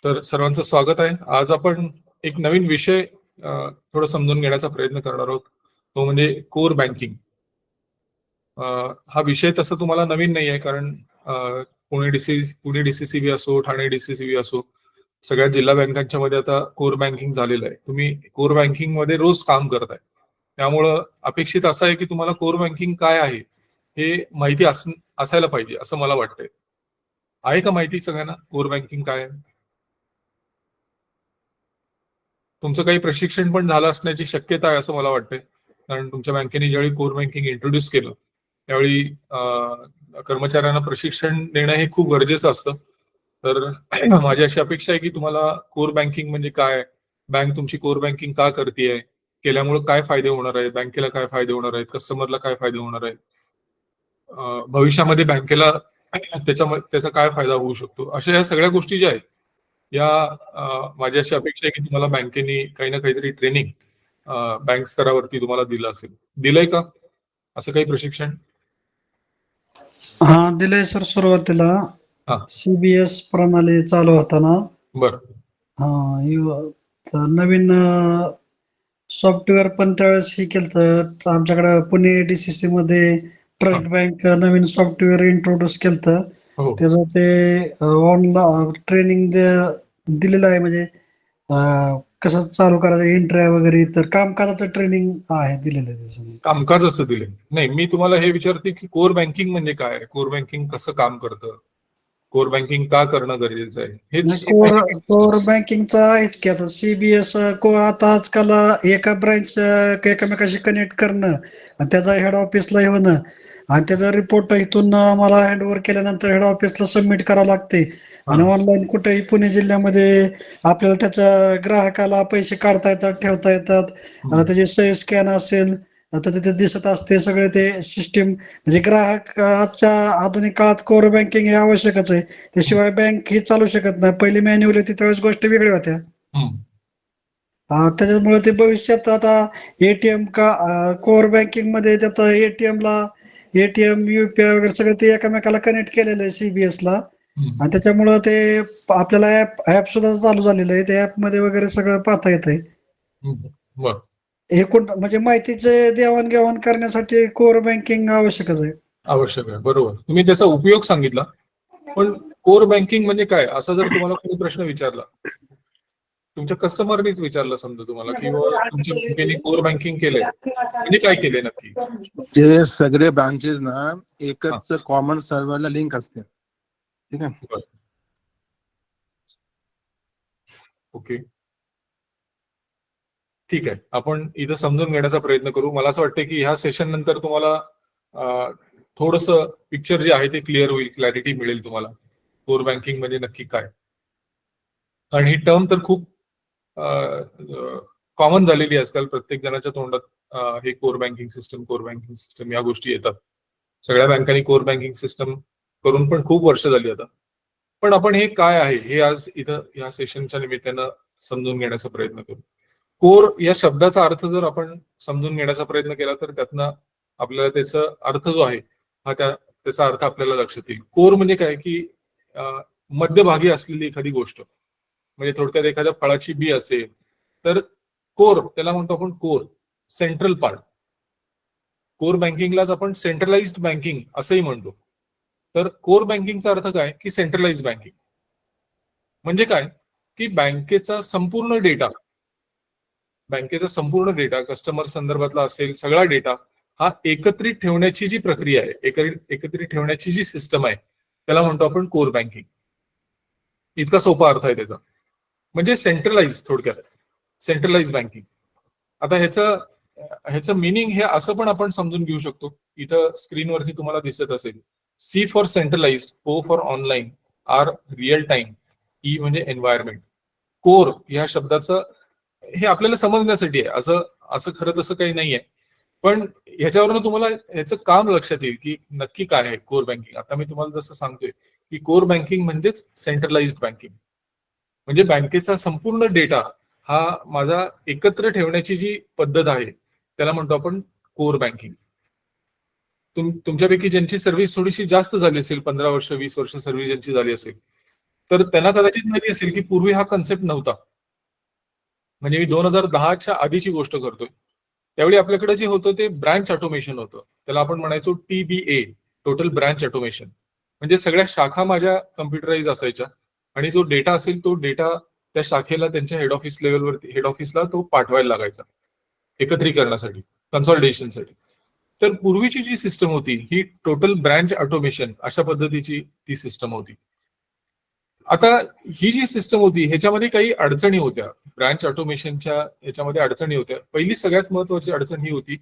तर सर्वांचं स्वागत आहे. आज आपण एक नवीन विषय थोडं समजून घेण्याचा प्रयत्न करणार आहोत. तो म्हणजे कोर बँकिंग. हा विषय तसं तुम्हाला नवीन नाही आहे, कारण पुणे डीसीसीबी असो, ठाणे डीसीसीबी असो, सगळ्या जिल्हा बँकांच्या मध्ये आता कोर बँकिंग झालेलं आहे. तुम्ही कोर बँकिंग मध्ये रोज काम करताय, त्यामुळं अपेक्षित असं आहे की तुम्हाला कोर बँकिंग काय आहे हे माहिती असायला पाहिजे असं मला वाटतंय. आहे का माहिती सगळ्यांना कोर बँकिंग काय आहे? तुमचं काही प्रशिक्षण पण झालं असण्याची शक्यता आहे असं मला वाटतंय, कारण तुमच्या बँकेने ज्यावेळी कोर बँकिंग इंट्रोड्यूस केलं त्यावेळी कर्मचाऱ्यांना प्रशिक्षण देणं हे खूप गरजेचं असतं. तर माझी अशी अपेक्षा आहे की तुम्हाला कोर बँकिंग म्हणजे काय, बँक तुमची कोर बँकिंग का करतेय, केल्यामुळे काय फायदे होणार आहेत, बँकेला काय फायदे होणार आहेत, कस्टमरला काय फायदे होणार आहेत, भविष्यामध्ये बँकेला त्याचा काय फायदा होऊ शकतो, अशा या सगळ्या गोष्टी ज्या आहेत या माझी अशी अपेक्षा आहे की तुम्हाला बँकेने काही ना काहीतरी ट्रेनिंग बँक स्तरावरती तुम्हाला दिलं असेल. दिलंय का असं काही प्रशिक्षण? हा, दिलंय सर. सुरुवातीला हा, CBS प्रणाली चालू होताना बर. नवीन सॉफ्टवेअर पण त्यावेळेस हे केलं. आमच्याकडे पुणे डीसीसी मध्ये ट्रस्ट बँक नवीन सॉफ्टवेअर इंट्रोड्यूस केलं. हो, त्याचं ते ऑनलाईन ट्रेनिंग दिलेलं आहे. म्हणजे कसं चालू करायचं, एंट्री वगैरे, तर कामकाजाचं ट्रेनिंग आहे दिलेलं आहे त्याच्यामध्ये. कामकाज असं दिलंय. नाही, मी तुम्हाला हे विचारते की कोर बँकिंग म्हणजे काय, कोर बँकिंग कसं काम करतं, कोर बँकिंग का करणं गरजेचं आहे हे कोर बँकिंगचा आहेच की. आता CBS कोर आता आजकाल एका ब्रांच एकमेकाशी कनेक्ट करणं आणि त्याचा हेड ऑफिसला येणं आणि त्याचा रिपोर्ट इथून आम्हाला हँडओव्हर केल्यानंतर हेड ऑफिसला सबमिट करावं लागते. आणि ऑनलाईन कुठेही पुणे जिल्ह्यामध्ये आपल्याला त्याच्या ग्राहकाला पैसे काढता येतात, ठेवता येतात. त्याचे सही स्कॅन असेल तर तिथे दिसत असते सगळे ते सिस्टीम. म्हणजे ग्राहक आजच्या आधुनिक काळात कोर बँकिंग हे आवश्यकच आहे. त्याशिवाय बँक ही चालू शकत नाही. पहिली मॅन्युअल होती त्यावेळेस गोष्टी वेगळ्या होत्या. त्याच्यामुळे ते भविष्यात आता एटीएम का कोर बँकिंग मध्ये त्यात एटीएम UPI वगैरे सगळं ते एकमेकाला कनेक्ट केलेलं आहे CBS ला. आणि त्याच्यामुळं ते आपल्याला ऍप सुद्धा चालू झालेलं आहे. त्या ऍप मध्ये वगैरे सगळं पाहता येत आहे. एकूण म्हणजे माहितीचे देवाणघेवाण करण्यासाठी कोर बँकिंग आवश्यकच आहे. आवश्यक आहे, बरोबर. तुम्ही त्याचा उपयोग सांगितला, पण कोर बँकिंग म्हणजे काय असं जर तुम्हाला कोणी प्रश्न विचारला, तुमच्या कस्टमरनीच विचारलं समजा तुम्हाला की तुमच्या बँकेने कोर बँकिंग केलंय म्हणजे काय केलंय नक्की, ते सगळे ब्रांचेस ना एकच कॉमन सर्व्हरला लिंक असते. ठीक आहे. ओके, ठीक आहे. आपण इथं समजून घेण्याचा प्रयत्न करू. मला असं वाटतं की ह्या सेशन नंतर तुम्हाला थोडंसं पिक्चर जे आहे ते क्लिअर होईल, क्लॅरिटी मिळेल तुम्हाला कोर बँकिंग म्हणजे नक्की काय. कारण ही टर्म तर खूप कॉमन झालेली आहे आजकाल, प्रत्येक जणाच्या तोंडात हे कोर बँकिंग सिस्टम या गोष्टी येतात. सगळ्या बँकांनी कोर बँकिंग सिस्टम करून पण खूप वर्ष झाली आता. पण आपण हे काय आहे हे आज इथं या सेशनच्या निमित्तानं समजून घेण्याचा प्रयत्न करू. कोर या शब्दाचा अर्थ जर आपण समजून घेण्याचा प्रयत्न केला तर त्यातनं आपल्याला त्याचा अर्थ जो आहे त्याचा अर्थ आपल्याला लक्षात येईल. कोर म्हणजे काय की मध्यभागी असलेली एखादी गोष्ट, म्हणजे थोडक्यात एखाद्या फळाची बी असेल तर कोर त्याला म्हणतो आपण, कोर सेंट्रल पार्ट. कोर बँकिंगलाच आपण सेंट्रलाइज्ड बँकिंग असंही म्हणतो. तर कोर बँकिंगचा अर्थ काय की सेंट्रलाइज्ड बँकिंग म्हणजे काय की बँकेचा संपूर्ण डेटा कस्टमर संदर्भातला असेल, सगळा डेटा हा एकत्रित ठेवण्याची जी प्रक्रिया आहे, एकत्रित ठेवण्याची जी सिस्टम आहे त्याला म्हणतो आपण कोर बँकिंग. इतका सोपा अर्थ आहे त्याचा. म्हणजे थोडक्यात सेंट्रलाइज बँकिंग. आता ह्याचं मिनिंग हे असं पण आपण समजून घेऊ शकतो. इथं स्क्रीनवरती तुम्हाला दिसत असेल, C for centralised, O for online, R real time, E म्हणजे एन्व्हायरमेंट. कोर या शब्दाचं हे आपल्याला समजण्यासाठी आहे, असं खरं तसं काही नाहीये. पण ह्याच्यावरून तुम्हाला ह्याचं काम लक्षात येईल की नक्की काय आहे कोर बँकिंग. आता मी तुम्हाला जसं सांगतोय की कोर बँकिंग म्हणजेच सेंट्रलाइज्ड बँकिंग. म्हणजे बँकेचा संपूर्ण डेटा हा माझा एकत्र ठेवण्याची जी पद्धत आहे त्याला म्हणतो आपण कोर बँकिंग. तुमच्यापैकी ज्यांची सर्व्हिस थोडीशी जास्त झाली असेल, 15 वर्ष 20 वर्ष सर्व्हिस ज्यांची झाली असेल, तर त्यांना कदाचित माहिती असेल की पूर्वी हा कन्सेप्ट नव्हता. म्हणजे मी 2010च्या आधीची गोष्ट करतोय. त्यावेळी आपल्याकडे जे होतं ते ब्रांच ऑटोमेशन होतं. त्याला आपण म्हणायचो TBA, टोटल ब्रांच ऑटोमेशन. म्हणजे सगळ्या शाखा माझ्या कम्प्युटराइज असायच्या आणि जो डेटा असेल तो डेटा त्या शाखेला त्यांच्या हेड ऑफिस लेवलवरती, हेड ऑफिसला तो पाठवायला लागायचा एकत्रीकरणासाठी, कन्सॉलिडेशनसाठी. तर पूर्वीची जी सिस्टम होती ही टोटल ब्रांच ऑटोमेशन अशा पद्धतीची ती सिस्टम होती. आता ही जी सिस्टम होती ह्याच्यामध्ये काही अडचणी होत्या. ब्रांच ऑटोमेशनच्या ह्याच्यामध्ये अडचणी होत्या. पहिली सगळ्यात महत्वाची अडचण ही होती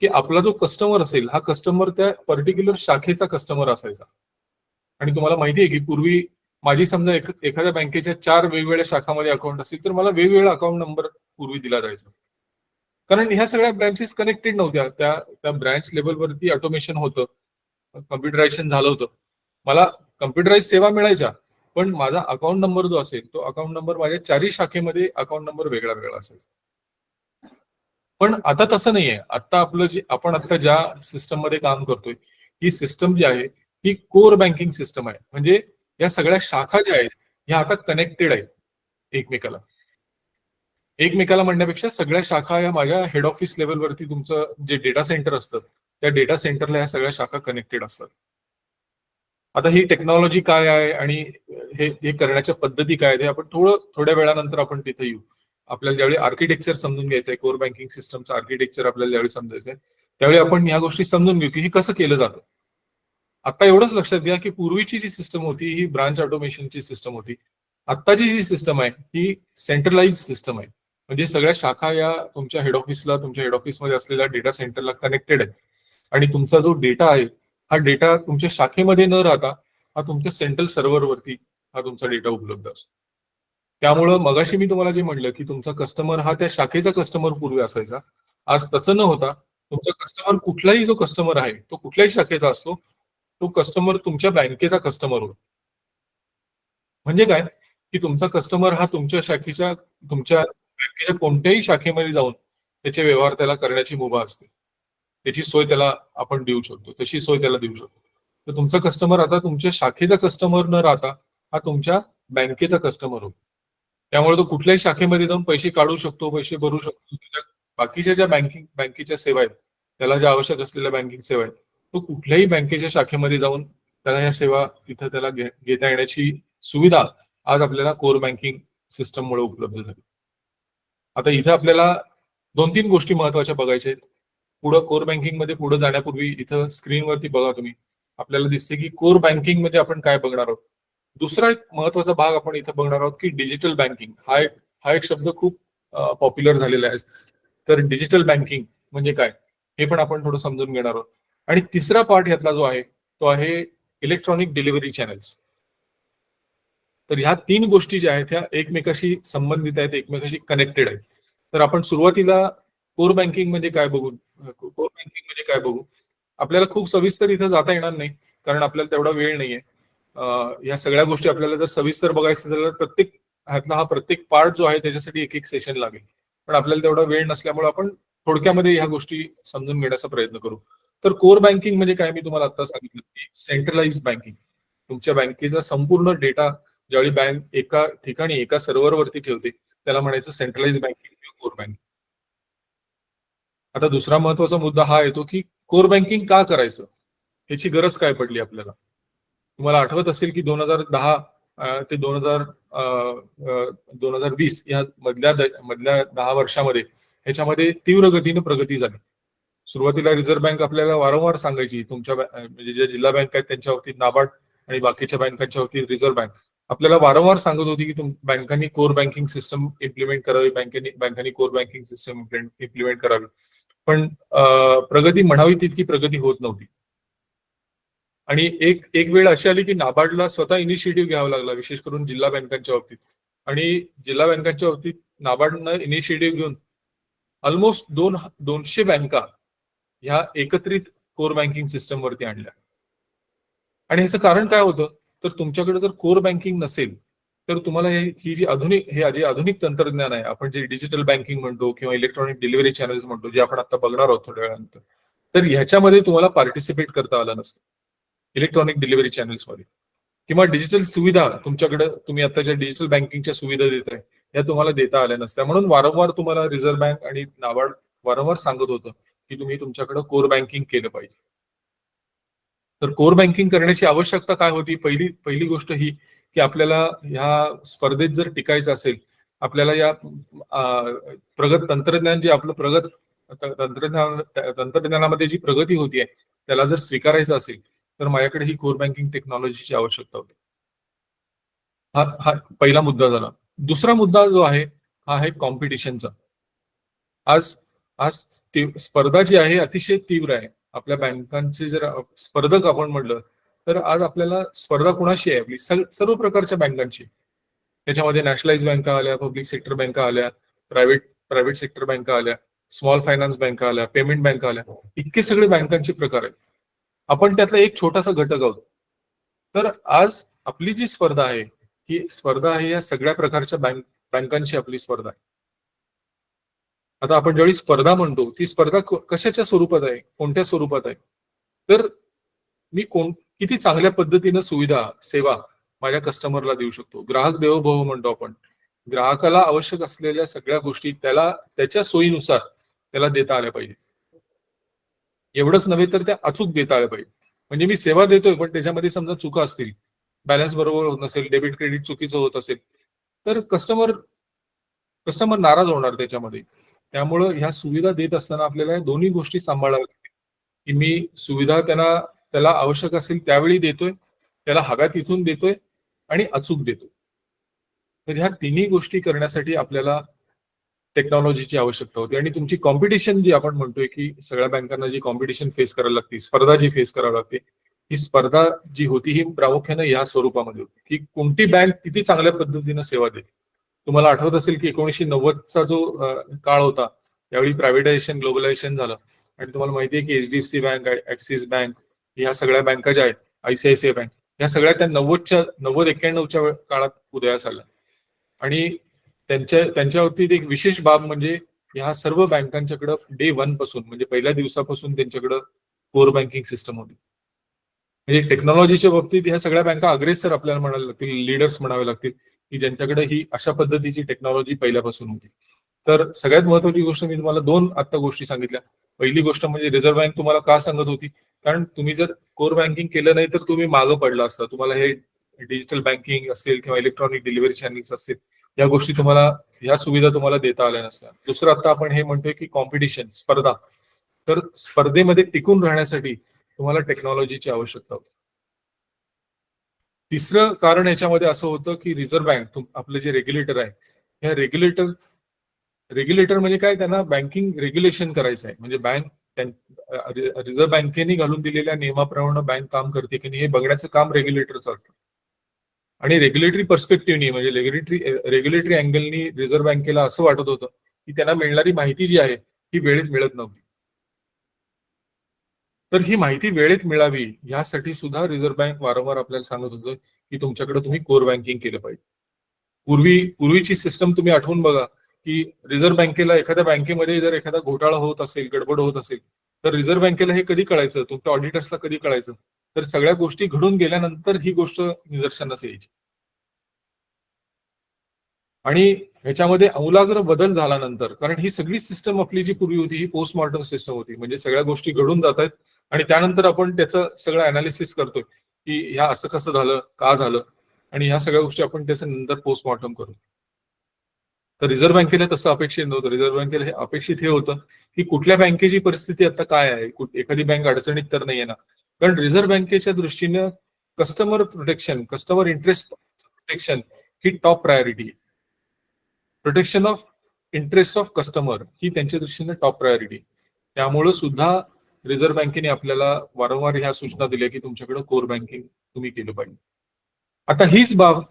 की आपला जो कस्टमर असेल हा कस्टमर त्या पर्टिक्युलर शाखेचा कस्टमर असायचा. आणि तुम्हाला माहिती आहे की पूर्वी माझी समजा एखाद्या बँकेच्या 4 वेगवेगळ्या शाखामध्ये अकाउंट असेल तर मला वेगवेगळा अकाउंट नंबर पूर्वी दिला जायचा. कारण ह्या सगळ्या ब्रँचेस कनेक्टेड नव्हत्या. त्या ब्रँच लेवलवरती ऑटोमेशन होतं, कम्प्युटरायझेशन झालं होतं. मला कम्प्युटराइज सेवा मिळायच्या, पण माझा अकाउंट नंबर जो असेल तो अकाउंट नंबर माझ्या 4ही शाखेमध्ये अकाउंट नंबर वेगळा वेगळा असायचा. पण आता तसं नाहीये. आता आपलं जे आपण आता ज्या सिस्टम मध्ये काम करतोय ही सिस्टम जी आहे ही कोर बँकिंग सिस्टम आहे. म्हणजे या सगळ्या शाखा ज्या आहेत ह्या आता कनेक्टेड आहेत एकमेकाला. एकमेकाला म्हणण्यापेक्षा सगळ्या शाखा या माझ्या हेड ऑफिस लेवलवरती तुमचं जे डेटा सेंटर असतं त्या डेटा सेंटरला या सगळ्या शाखा कनेक्टेड असतात. आता ही टेक्नॉलॉजी काय आहे आणि हे करण्याच्या पद्धती काय आहेत हे आपण थोड्या वेळानंतर आपण तिथे येऊ. आपल्याला ज्यावेळी आर्किटेक्चर समजून घ्यायचंय, कोर बँकिंग सिस्टमचं आर्किटेक्चर आपल्याला ज्यावेळी समजायचंय त्यावेळी आपण या गोष्टी समजून घेऊ की हे कसं केलं जातं. आता एवढंच लक्षात घ्या की पूर्वीची जी सिस्टम होती ही ब्रांच ऑटोमेशनची सिस्टम होती. आत्ताची जी सिस्टम आहे ही सेंट्रलाइज सिस्टम आहे. म्हणजे सगळ्या शाखा या तुमच्या हेड ऑफिसला, तुमच्या हेड ऑफिसमध्ये असलेल्या डेटा सेंटरला कनेक्टेड आहे. आणि तुमचा जो डेटा आहे हा डेटा तुमच्या शाखेमध्ये न राहता हा तुमच्या सेंट्रल सर्व्हरवरती हा तुमचा डेटा उपलब्ध असतो. त्यामुळं मगाशी मी तुम्हाला जे म्हणलं की तुमचा कस्टमर हा त्या शाखेचा कस्टमर पूर्वी असायचा. आज तसं न होता तुमचा कस्टमर कुठलाही जो कस्टमर आहे तो कुठल्याही शाखेचा असतो, तो कस्टमर तुमच्या बँकेचा कस्टमर होतो. म्हणजे काय की तुमचा कस्टमर हा तुमच्या बँकेच्या कोणत्याही शाखेमध्ये जाऊन त्याचे व्यवहार त्याला करण्याची मुभा असते. त्याची सोय त्याला आपण देऊ शकतो, तशी सोय त्याला देऊ शकतो. तर तुमचा कस्टमर आता तुमच्या शाखेचा कस्टमर न राहता हा तुमच्या बँकेचा कस्टमर होतो. त्यामुळे तो कुठल्याही शाखेमध्ये जाऊन पैसे काढू शकतो, पैसे भरू शकतो. बाकीच्या ज्या बँकेच्या सेवा आहेत त्याला ज्या आवश्यक असलेल्या बँकिंग सेवा आहेत तो कुठल्याही बँकेच्या शाखेमध्ये जाऊन त्याला ह्या सेवा तिथं त्याला घेता येण्याची सुविधा आज आपल्याला कोर बँकिंग सिस्टममुळे उपलब्ध झाली. आता इथं आपल्याला 2-3 गोष्टी महत्वाच्या बघायच्या आहेत. पुढं कोर बँकिंग मध्ये पुढे जाण्यापूर्वी इथं स्क्रीनवरती बघा तुम्ही, आपल्याला दिसते की कोर बँकिंग मध्ये आपण काय बघणार आहोत. दुसरा एक महत्वाचा भाग आपण इथं बघणार आहोत की डिजिटल बँकिंग. हा एक शब्द खूप पॉप्युलर झालेला आहे. तर डिजिटल बँकिंग म्हणजे काय हे पण आपण थोडं समजून घेणार आहोत. आणि तिसरा पार्ट यातला जो आहे तो आहे इलेक्ट्रॉनिक डिलिव्हरी चॅनल्स. तर ह्या 3 गोष्टी ज्या आहेत ह्या एकमेकाशी संबंधित आहेत, एकमेकाशी कनेक्टेड आहेत. तर आपण सुरुवातीला कोर बँकिंग म्हणजे काय बघू. कोर बँकिंग म्हणजे काय बघू. आपल्याला खूप सविस्तर इथं जाता येणार नाही कारण आपल्याला तेवढा वेळ नाहीये. या सगळ्या गोष्टी आपल्याला जर सविस्तर बघायचं झालं तर हा प्रत्येक पार्ट जो आहे त्याच्यासाठी एक सेशन लागेल. पण आपल्याला तेवढा वेळ नसल्यामुळे आपण थोडक्यामध्ये ह्या गोष्टी समजून घेण्याचा प्रयत्न करू. तर कोर बँकिंग म्हणजे काय मी तुम्हाला आता सांगितलं की सेंट्रलाइज बँकिंग. तुमच्या बँकेचा संपूर्ण डेटा ज्यावेळी बँक एका ठिकाणी एका सर्व्हरवरती ठेवते त्याला म्हणायचं सेंट्रलाइज बँकिंग किंवा कोर बँकिंग. आता दुसरा महत्वाचा मुद्दा हा येतो की कोर बँकिंग का करायचं, ह्याची गरज काय पडली आपल्याला. तुम्हाला आठवत असेल की 2010 ते 2020 या मधल्या 10 वर्षामध्ये ह्याच्यामध्ये तीव्र गतीने प्रगती झाली. सुरुवातीला रिझर्व्ह बँक आपल्याला वारंवार सांगायची तुमच्या म्हणजे ज्या जिल्हा बँक आहेत त्यांच्या बाबतीत नाबार्ड आणि बाकीच्या बँकांच्या बाबतीत रिझर्व्ह बँक आपल्याला वारंवार सांगत होती की बँकांनी कोर बँकिंग सिस्टम इम्प्लिमेंट करावी, बँकांनी कोर बँकिंग सिस्टम इम्प्लिमेंट करावी. पण प्रगती म्हणावी तितकी प्रगती होत नव्हती. आणि एक वेळ अशी आली की नाबार्डला स्वतः इनिशिएटिव्ह घ्यावा लागला, विशेष करून जिल्हा बँकांच्या बाबतीत. आणि जिल्हा बँकांच्या बाबतीत नाबार्डनं इनिशिएटिव्ह घेऊन ऑलमोस्ट 200 बँका ह्या एकत्रित कोर बँकिंग सिस्टम वरती आणल्या. आणि ह्याचं कारण काय होतं तर तुमच्याकडे जर कोर बँकिंग नसेल तर तुम्हाला हे जे आधुनिक तंत्रज्ञान आहे, आपण जे डिजिटल बँकिंग म्हणतो किंवा इलेक्ट्रॉनिक डिलिव्हरी चॅनल्स म्हणतो, जे आपण आता बघणार आहोत थोड्या वेळानंतर, तर ह्याच्यामध्ये तुम्हाला पार्टिसिपेट करता आलं नसतं इलेक्ट्रॉनिक डिलिव्हरी चॅनल्समध्ये. किंवा डिजिटल सुविधा तुमच्याकडे, तुम्ही आता ज्या डिजिटल बँकिंगच्या सुविधा देत आहे या तुम्हाला देता आल्या नसत्या. म्हणून वारंवार तुम्हाला रिझर्व्ह बँक आणि नाबार्ड वारंवार सांगत होतं की तुम्ही तुमच्याकडे कोर बँकिंग केलं पाहिजे. तर कोर बँकिंग करण्याची आवश्यकता काय होती? पहिली गोष्ट ही की आपल्याला ह्या स्पर्धेत जर टिकायचं असेल, आपल्याला या प्रगत तंत्रज्ञान, जे आपलं प्रगत तंत्रज्ञानामध्ये जी प्रगती होतीये त्याला जर स्वीकारायचं असेल तर माझ्याकडे ही कोर बँकिंग टेक्नॉलॉजीची आवश्यकता होती. हा पहिला मुद्दा झाला. दुसरा मुद्दा जो आहे हा आहे कॉम्पिटिशनचा. आज आज स्पर्धा जी आहे अतिशय तीव्र आहे. आपल्या बँकांचे जर स्पर्धक आपण म्हटलं तर आज आपल्याला स्पर्धा कुणाशी आहे? आपली सर्व प्रकारच्या बँकांची. त्याच्यामध्ये नॅशनलाइज बँका आल्या, पब्लिक सेक्टर बँका आल्या, प्रायव्हेट सेक्टर बँका आल्या, स्मॉल फायनान्स बँका आल्या, पेमेंट बँका आल्या. इतके सगळे बँकांचे प्रकार आहेत. आपण त्यातला एक छोटासा घटक आहोत. तर आज आपली जी स्पर्धा आहे ही स्पर्धा आहे या सगळ्या प्रकारच्या बँकांची आपली स्पर्धा आहे. आता आपण ज्यावेळी स्पर्धा म्हणतो ती स्पर्धा कशाच्या स्वरूपात आहे, कोणत्या स्वरूपात आहे? तर मी किती चांगल्या पद्धतीनं सुविधा, सेवा माझ्या कस्टमरला देऊ शकतो. ग्राहक देवोभव म्हणतो आपण. ग्राहकाला आवश्यक असलेल्या सगळ्या गोष्टी त्याला त्याच्या सोयीनुसार त्याला देता आल्या पाहिजे. एवढंच नव्हे तर त्या अचूक देता आल्या पाहिजे. म्हणजे मी सेवा देतोय पण त्याच्यामध्ये समजा चुका असतील, बॅलन्स बरोबर होत नसेल, डेबिट क्रेडिट चुकीचं होत असेल तर कस्टमर नाराज होणार त्याच्यामध्ये. त्यामुळं ह्या सुविधा देत असताना आपल्याला दोन्ही गोष्टी सांभाळाव्या लागतील की मी सुविधा त्याला आवश्यक असेल त्यावेळी देतोय, त्याला हव्या तिथून देतोय आणि अचूक देतोय. तर ह्या तिन्ही गोष्टी करण्यासाठी आपल्याला टेक्नॉलॉजीची आवश्यकता होती. आणि तुमची कॉम्पिटिशन जी आपण म्हणतोय की सगळ्या बँकांना जी कॉम्पिटिशन फेस करायला लागते, स्पर्धा जी फेस करावी लागते, ही स्पर्धा जी होती ही प्रामुख्याने या स्वरूपामध्ये होती की कोणती बँक किती चांगल्या पद्धतीने सेवा देते. तुम्हाला आठवत असेल की 1990चा जो काळ होता त्यावेळी प्रायव्हेटायझेशन, ग्लोबलायझेशन झालं आणि तुम्हाला माहिती आहे की एचडीएफसी बँक, ऍक्सिस बँक, ह्या सगळ्या बँका ज्या आहेत, आयसीआयसीआय बँक, ह्या सगळ्या त्या 90-91च्या काळात उदयास आल्या. आणि त्यांच्या बाबतीत एक विशेष बाब म्हणजे ह्या सर्व बँकांच्याकडे डे 1 पासून, म्हणजे पहिल्या दिवसापासून त्यांच्याकडे कोर बँकिंग सिस्टम होती. म्हणजे टेक्नॉलॉजीच्या बाबतीत ह्या सगळ्या बँका अग्रेसर आपल्याला म्हणायला लागतील, लीडर्स म्हणावे लागतील की ज्यांच्याकडे ही अशा पद्धतीची टेक्नॉलॉजी पहिल्यापासून होती. तर सगळ्यात महत्वाची गोष्ट मी तुम्हाला 2 आता गोष्टी सांगितल्या. पहिली गोष्ट म्हणजे रिझर्व्ह बँक तुम्हाला का सांगत होती? कारण तुम्ही जर कोर बँकिंग केलं नाही तर तुम्ही मागं पडला असता. तुम्हाला हे डिजिटल बँकिंग असेल किंवा इलेक्ट्रॉनिक डिलिव्हरी चॅनल्स असतील, या गोष्टी तुम्हाला, या सुविधा तुम्हाला देता आल्या नसत्या. दुसरं आता आपण हे म्हणतोय की कॉम्पिटिशन, स्पर्धा. तर स्पर्धेमध्ये टिकून राहण्यासाठी तुम्हाला टेक्नॉलॉजीची आवश्यकता होती. तिसरं कारण याच्यामध्ये असं होतं की रिझर्व्ह बँक, आपले जे रेग्युलेटर आहे, ह्या रेग्युलेटर म्हणजे काय, त्यांना बँकिंग रेग्युलेशन करायचं आहे. म्हणजे रिझर्व्ह बँकेने घालून दिलेल्या नियमाप्रमाणे बँक काम करते की नाही हे बघण्याचं काम रेग्युलेटरचं असतं. आणि रेग्युलेटरी पर्स्पेक्टिव्हनी, म्हणजे रेग्युलेटरी अँगलनी रिझर्व्ह बँकेला असं वाटत होतं की त्यांना मिळणारी माहिती जी आहे ही वेळेत मिळत नव्हती. तर ही माहिती वेळेत मिळावी यासाठी सुद्धा रिझर्व्ह बँक वारंवार आपल्याला सांगत होतं की तुमच्याकडे तुम्ही कोर बँकिंग केलं पाहिजे. पूर्वीची सिस्टम तुम्ही आठवून बघा की रिझर्व्ह बँकेला, एखाद्या बँकेमध्ये जर एखादा घोटाळा होत असेल, गडबड होत असेल तर रिझर्व्ह बँकेला हे कधी कळायचं, तुमच्या ऑडिटर्सला कधी कळायचं? तर सगळ्या गोष्टी घडून गेल्यानंतर ही गोष्ट निदर्शनास यायची. आणि ह्याच्यामध्ये आमूलाग्र बदल झाल्यानंतर, कारण ही सगळी सिस्टम आपली जी पूर्वी होती ही पोस्टमॉर्टम सिस्टम होती. म्हणजे सगळ्या गोष्टी घडून जात आहेत आणि त्यानंतर आपण त्याचं सगळं अनालिसिस करतोय की ह्या असं कसं झालं, का झालं, आणि ह्या सगळ्या गोष्टी आपण त्याचं नंतर पोस्टमॉर्टम करू. तर रिझर्व्ह बँकेला तसं अपेक्षित नव्हतं. रिझर्व्ह बँकेला हे अपेक्षित हे होतं की कुठल्या बँकेची परिस्थिती आता काय आहे, एखादी बँक अडचणीत तर नाही ना. कारण रिझर्व्ह बँकेच्या दृष्टीनं customer protection, customer interest protection ही टॉप प्रायोरिटी आहे. Protection of interest of customer ही त्यांच्या दृष्टीने टॉप प्रायोरिटी. त्यामुळे सुद्धा रिझर्व्ह बँकेने आपल्याला वारंवार ह्या सूचना दिल्या की तुमच्याकडे कोर बँकिंग तुम्ही केलं पाहिजे. आता हीच बाब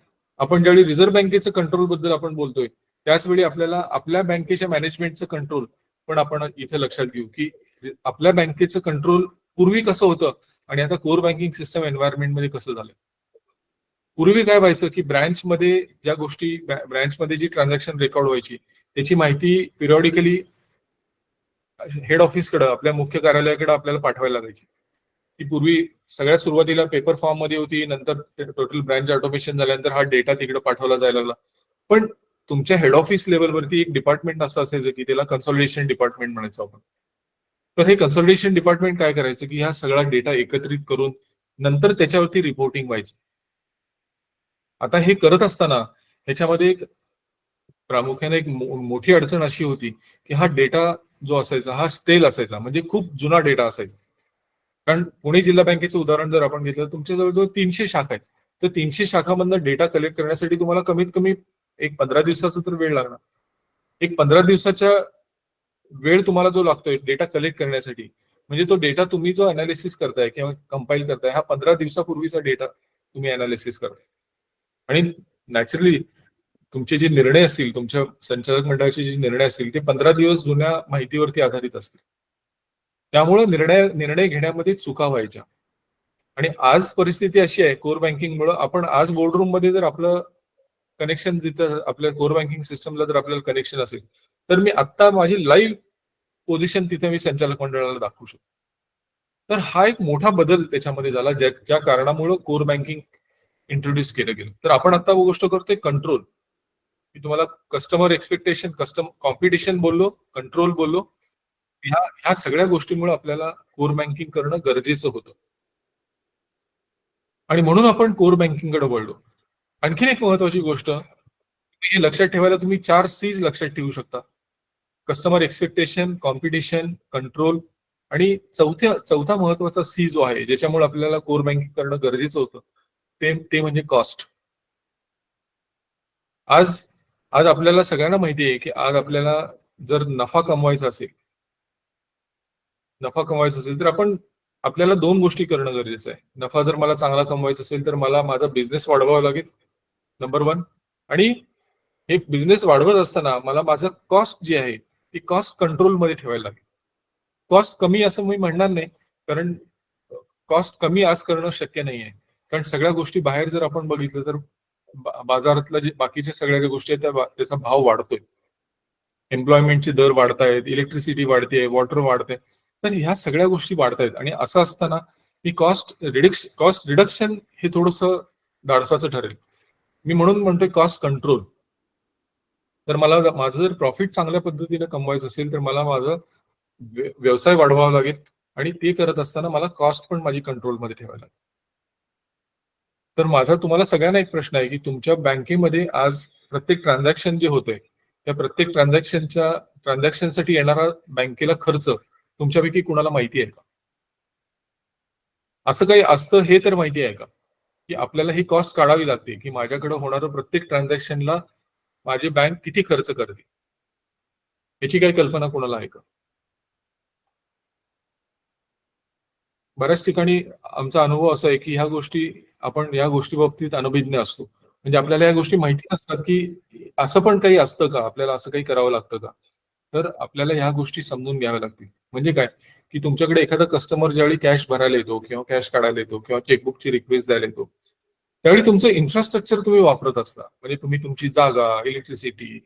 आपण ज्यावेळी रिझर्व्ह बँकेचं कंट्रोल बद्दल आपण बोलतोय त्याच वेळी आपल्याला आपल्या बँकेच्या मॅनेजमेंटचं कंट्रोल पण आपण इथे लक्षात घेऊ की आपल्या बँकेचं कंट्रोल पूर्वी कसं होतं आणि आता कोर बँकिंग सिस्टम एन्व्हायरमेंटमध्ये कसं झालं. पूर्वी काय व्हायचं की ब्रँचमध्ये ज्या गोष्टी, ब्रँचमध्ये जी ट्रान्झॅक्शन रेकॉर्ड व्हायची त्याची माहिती पिरियॉडिकली हेड ऑफिसकडे, आपल्या मुख्य कार्यालयाकडे आपल्याला पाठवायला लागायची. ती पूर्वी सगळ्यात सुरुवातीला पेपर फॉर्म मध्ये होती, नंतर टोटल ब्रँच ऑटोमेशन झाल्यानंतर हा डेटा तिकडे पाठवला जायला लागला. पण तुमच्या हेड ऑफिस लेवलवरती एक डिपार्टमेंट असं असायचं की त्याला कन्सॉलिडेशन डिपार्टमेंट म्हणायचो आपण. तर हे कन्सॉलिडेशन डिपार्टमेंट काय करायचं की हा सगळा डेटा एकत्रित करून नंतर त्याच्यावरती रिपोर्टिंग व्हायचं. आता हे करत असताना ह्याच्यामध्ये एक प्रामुख्याने एक मोठी अडचण अशी होती की हा डेटा जो असायचा हा स्टेल असायचा, म्हणजे खूप जुना डेटा असायचा. कारण पुणे जिल्हा बँकेचं उदाहरण जर आपण घेतलं, तुमच्या जवळजवळ 300 शाखा आहेत. तर 300 शाखांमधनं डेटा कलेक्ट करण्यासाठी तुम्हाला कमीत कमी एक 15 दिवसाचा तर वेळ लागणार. एक 15 दिवसाच्या वेळ तुम्हाला जो लागतोय डेटा कलेक्ट करण्यासाठी, म्हणजे तो डेटा तुम्ही जो अनालिसिस करताय किंवा कंपाईल करताय हा 15 दिवसापूर्वीचा डेटा तुम्ही अनालिसिस करताय. आणि नॅचरली तुमचे जे निर्णय असतील, तुमच्या संचालक मंडळाचे जे निर्णय असतील ते 15 दिवस जुन्या माहितीवरती आधारित असतील. त्यामुळे निर्णय घेण्यामध्ये चुका व्हायच्या. आणि आज परिस्थिती अशी आहे कोर बँकिंगमुळे, आपण आज बोर्डरूम मध्ये जर आपलं कनेक्शन जिथं आपल्या कोर बँकिंग सिस्टमला जर आपल्याला कनेक्शन असेल तर मी आत्ता माझी लाईव्ह पोझिशन तिथे मी संचालक मंडळाला दाखवू शकतो. तर हा एक मोठा बदल त्याच्यामध्ये झाला ज्या कारणामुळे कोर बँकिंग इंट्रोड्यूस केलं गेलं. तर आपण आता गोष्ट करतोय कंट्रोल. मी तुम्हाला कस्टमर एक्सपेक्टेशन, कॉम्पिटिशन बोललो, कंट्रोल बोललो. ह्या सगळ्या गोष्टींमुळे आपल्याला कोर बँकिंग करणं गरजेचं होतं. आणि म्हणून आपण कोर बँकिंगकडे वळलो. आणखीन एक महत्वाची गोष्ट, हे लक्षात ठेवायला तुम्ही 4 C's लक्षात ठेवू शकता. कस्टमर एक्सपेक्टेशन, कॉम्पिटिशन, कंट्रोल आणि चौथा महत्वाचा सी जो आहे ज्याच्यामुळे आपल्याला कोर बँकिंग करणं गरजेचं होतं ते म्हणजे कॉस्ट. आज आज आपल्याला सगळ्यांना माहिती आहे की आज आपल्याला जर नफा कमवायचा असेल तर आपल्याला 2 गोष्टी करणं गरजेचं आहे. नफा जर मला चांगला कमवायचा असेल तर मला माझा बिझनेस वाढवावा लागेल, नंबर 1. आणि हे बिझनेस वाढवत असताना मला माझं कॉस्ट जी आहे ती कॉस्ट कंट्रोलमध्ये ठेवायला लागेल. कॉस्ट कमी असं मी म्हणणार नाही, कारण कॉस्ट कमी आज करणं शक्य नाही आहे. कारण सगळ्या गोष्टी बाहेर जर आपण बघितलं तर बाजारातल्या जे बाकीच्या सगळ्या ज्या गोष्टी आहेत त्याचा भाव वाढतोय. एम्प्लॉयमेंटचे दर वाढतायत, इलेक्ट्रिसिटी वाढते, वॉटर वाढते. तर ह्या सगळ्या गोष्टी वाढतायत आणि असं असताना मी कॉस्ट रिडक्शन हे थोडंसं धाडसाचं ठरेल. मी म्हणून म्हणतोय कॉस्ट कंट्रोल. तर मला माझं जर प्रॉफिट चांगल्या पद्धतीने कमवायचं असेल तर मला माझं व्यवसाय वाढवावा लागेल आणि ते करत असताना मला कॉस्ट पण माझी कंट्रोलमध्ये ठेवायला लागेल. तर माझा तुम्हाला सगळ्यांना एक प्रश्न आहे की तुमच्या बँकेमध्ये आज प्रत्येक ट्रान्झॅक्शन जे होतंय त्या प्रत्येक ट्रान्झॅक्शनसाठी येणारा बँकेला खर्च तुमच्यापैकी कुणाला माहिती आहे का? असं काही असतं हे तर माहिती आहे का की आपल्याला ही कॉस्ट काढावी लागते की माझ्याकडे होणारं प्रत्येक ट्रान्झॅक्शनला माझी बँक किती खर्च करते, याची काही कल्पना कोणाला आहे का? बऱ्याच ठिकाणी आमचा अनुभव असा आहे की आपण या गोष्टी बाबतीत अनभिज्ञ असतो. म्हणजे आपल्याला या गोष्टी माहिती नसतात की असं पण काही असतं का, आपल्याला असं काही करावं लागतं का. तर आपल्याला ह्या गोष्टी समजून घ्याव्या लागतील. म्हणजे काय की तुमच्याकडे एखादा कस्टमर ज्यावेळी कॅश भरायला येतो किंवा कॅश काढायला येतो किंवा चेकबुकची रिक्वेस्ट द्यायला येतो त्यावेळी तुमचं इन्फ्रास्ट्रक्चर तुम्ही वापरत असता. म्हणजे तुम्ही तुमची जागा, इलेक्ट्रिसिटी,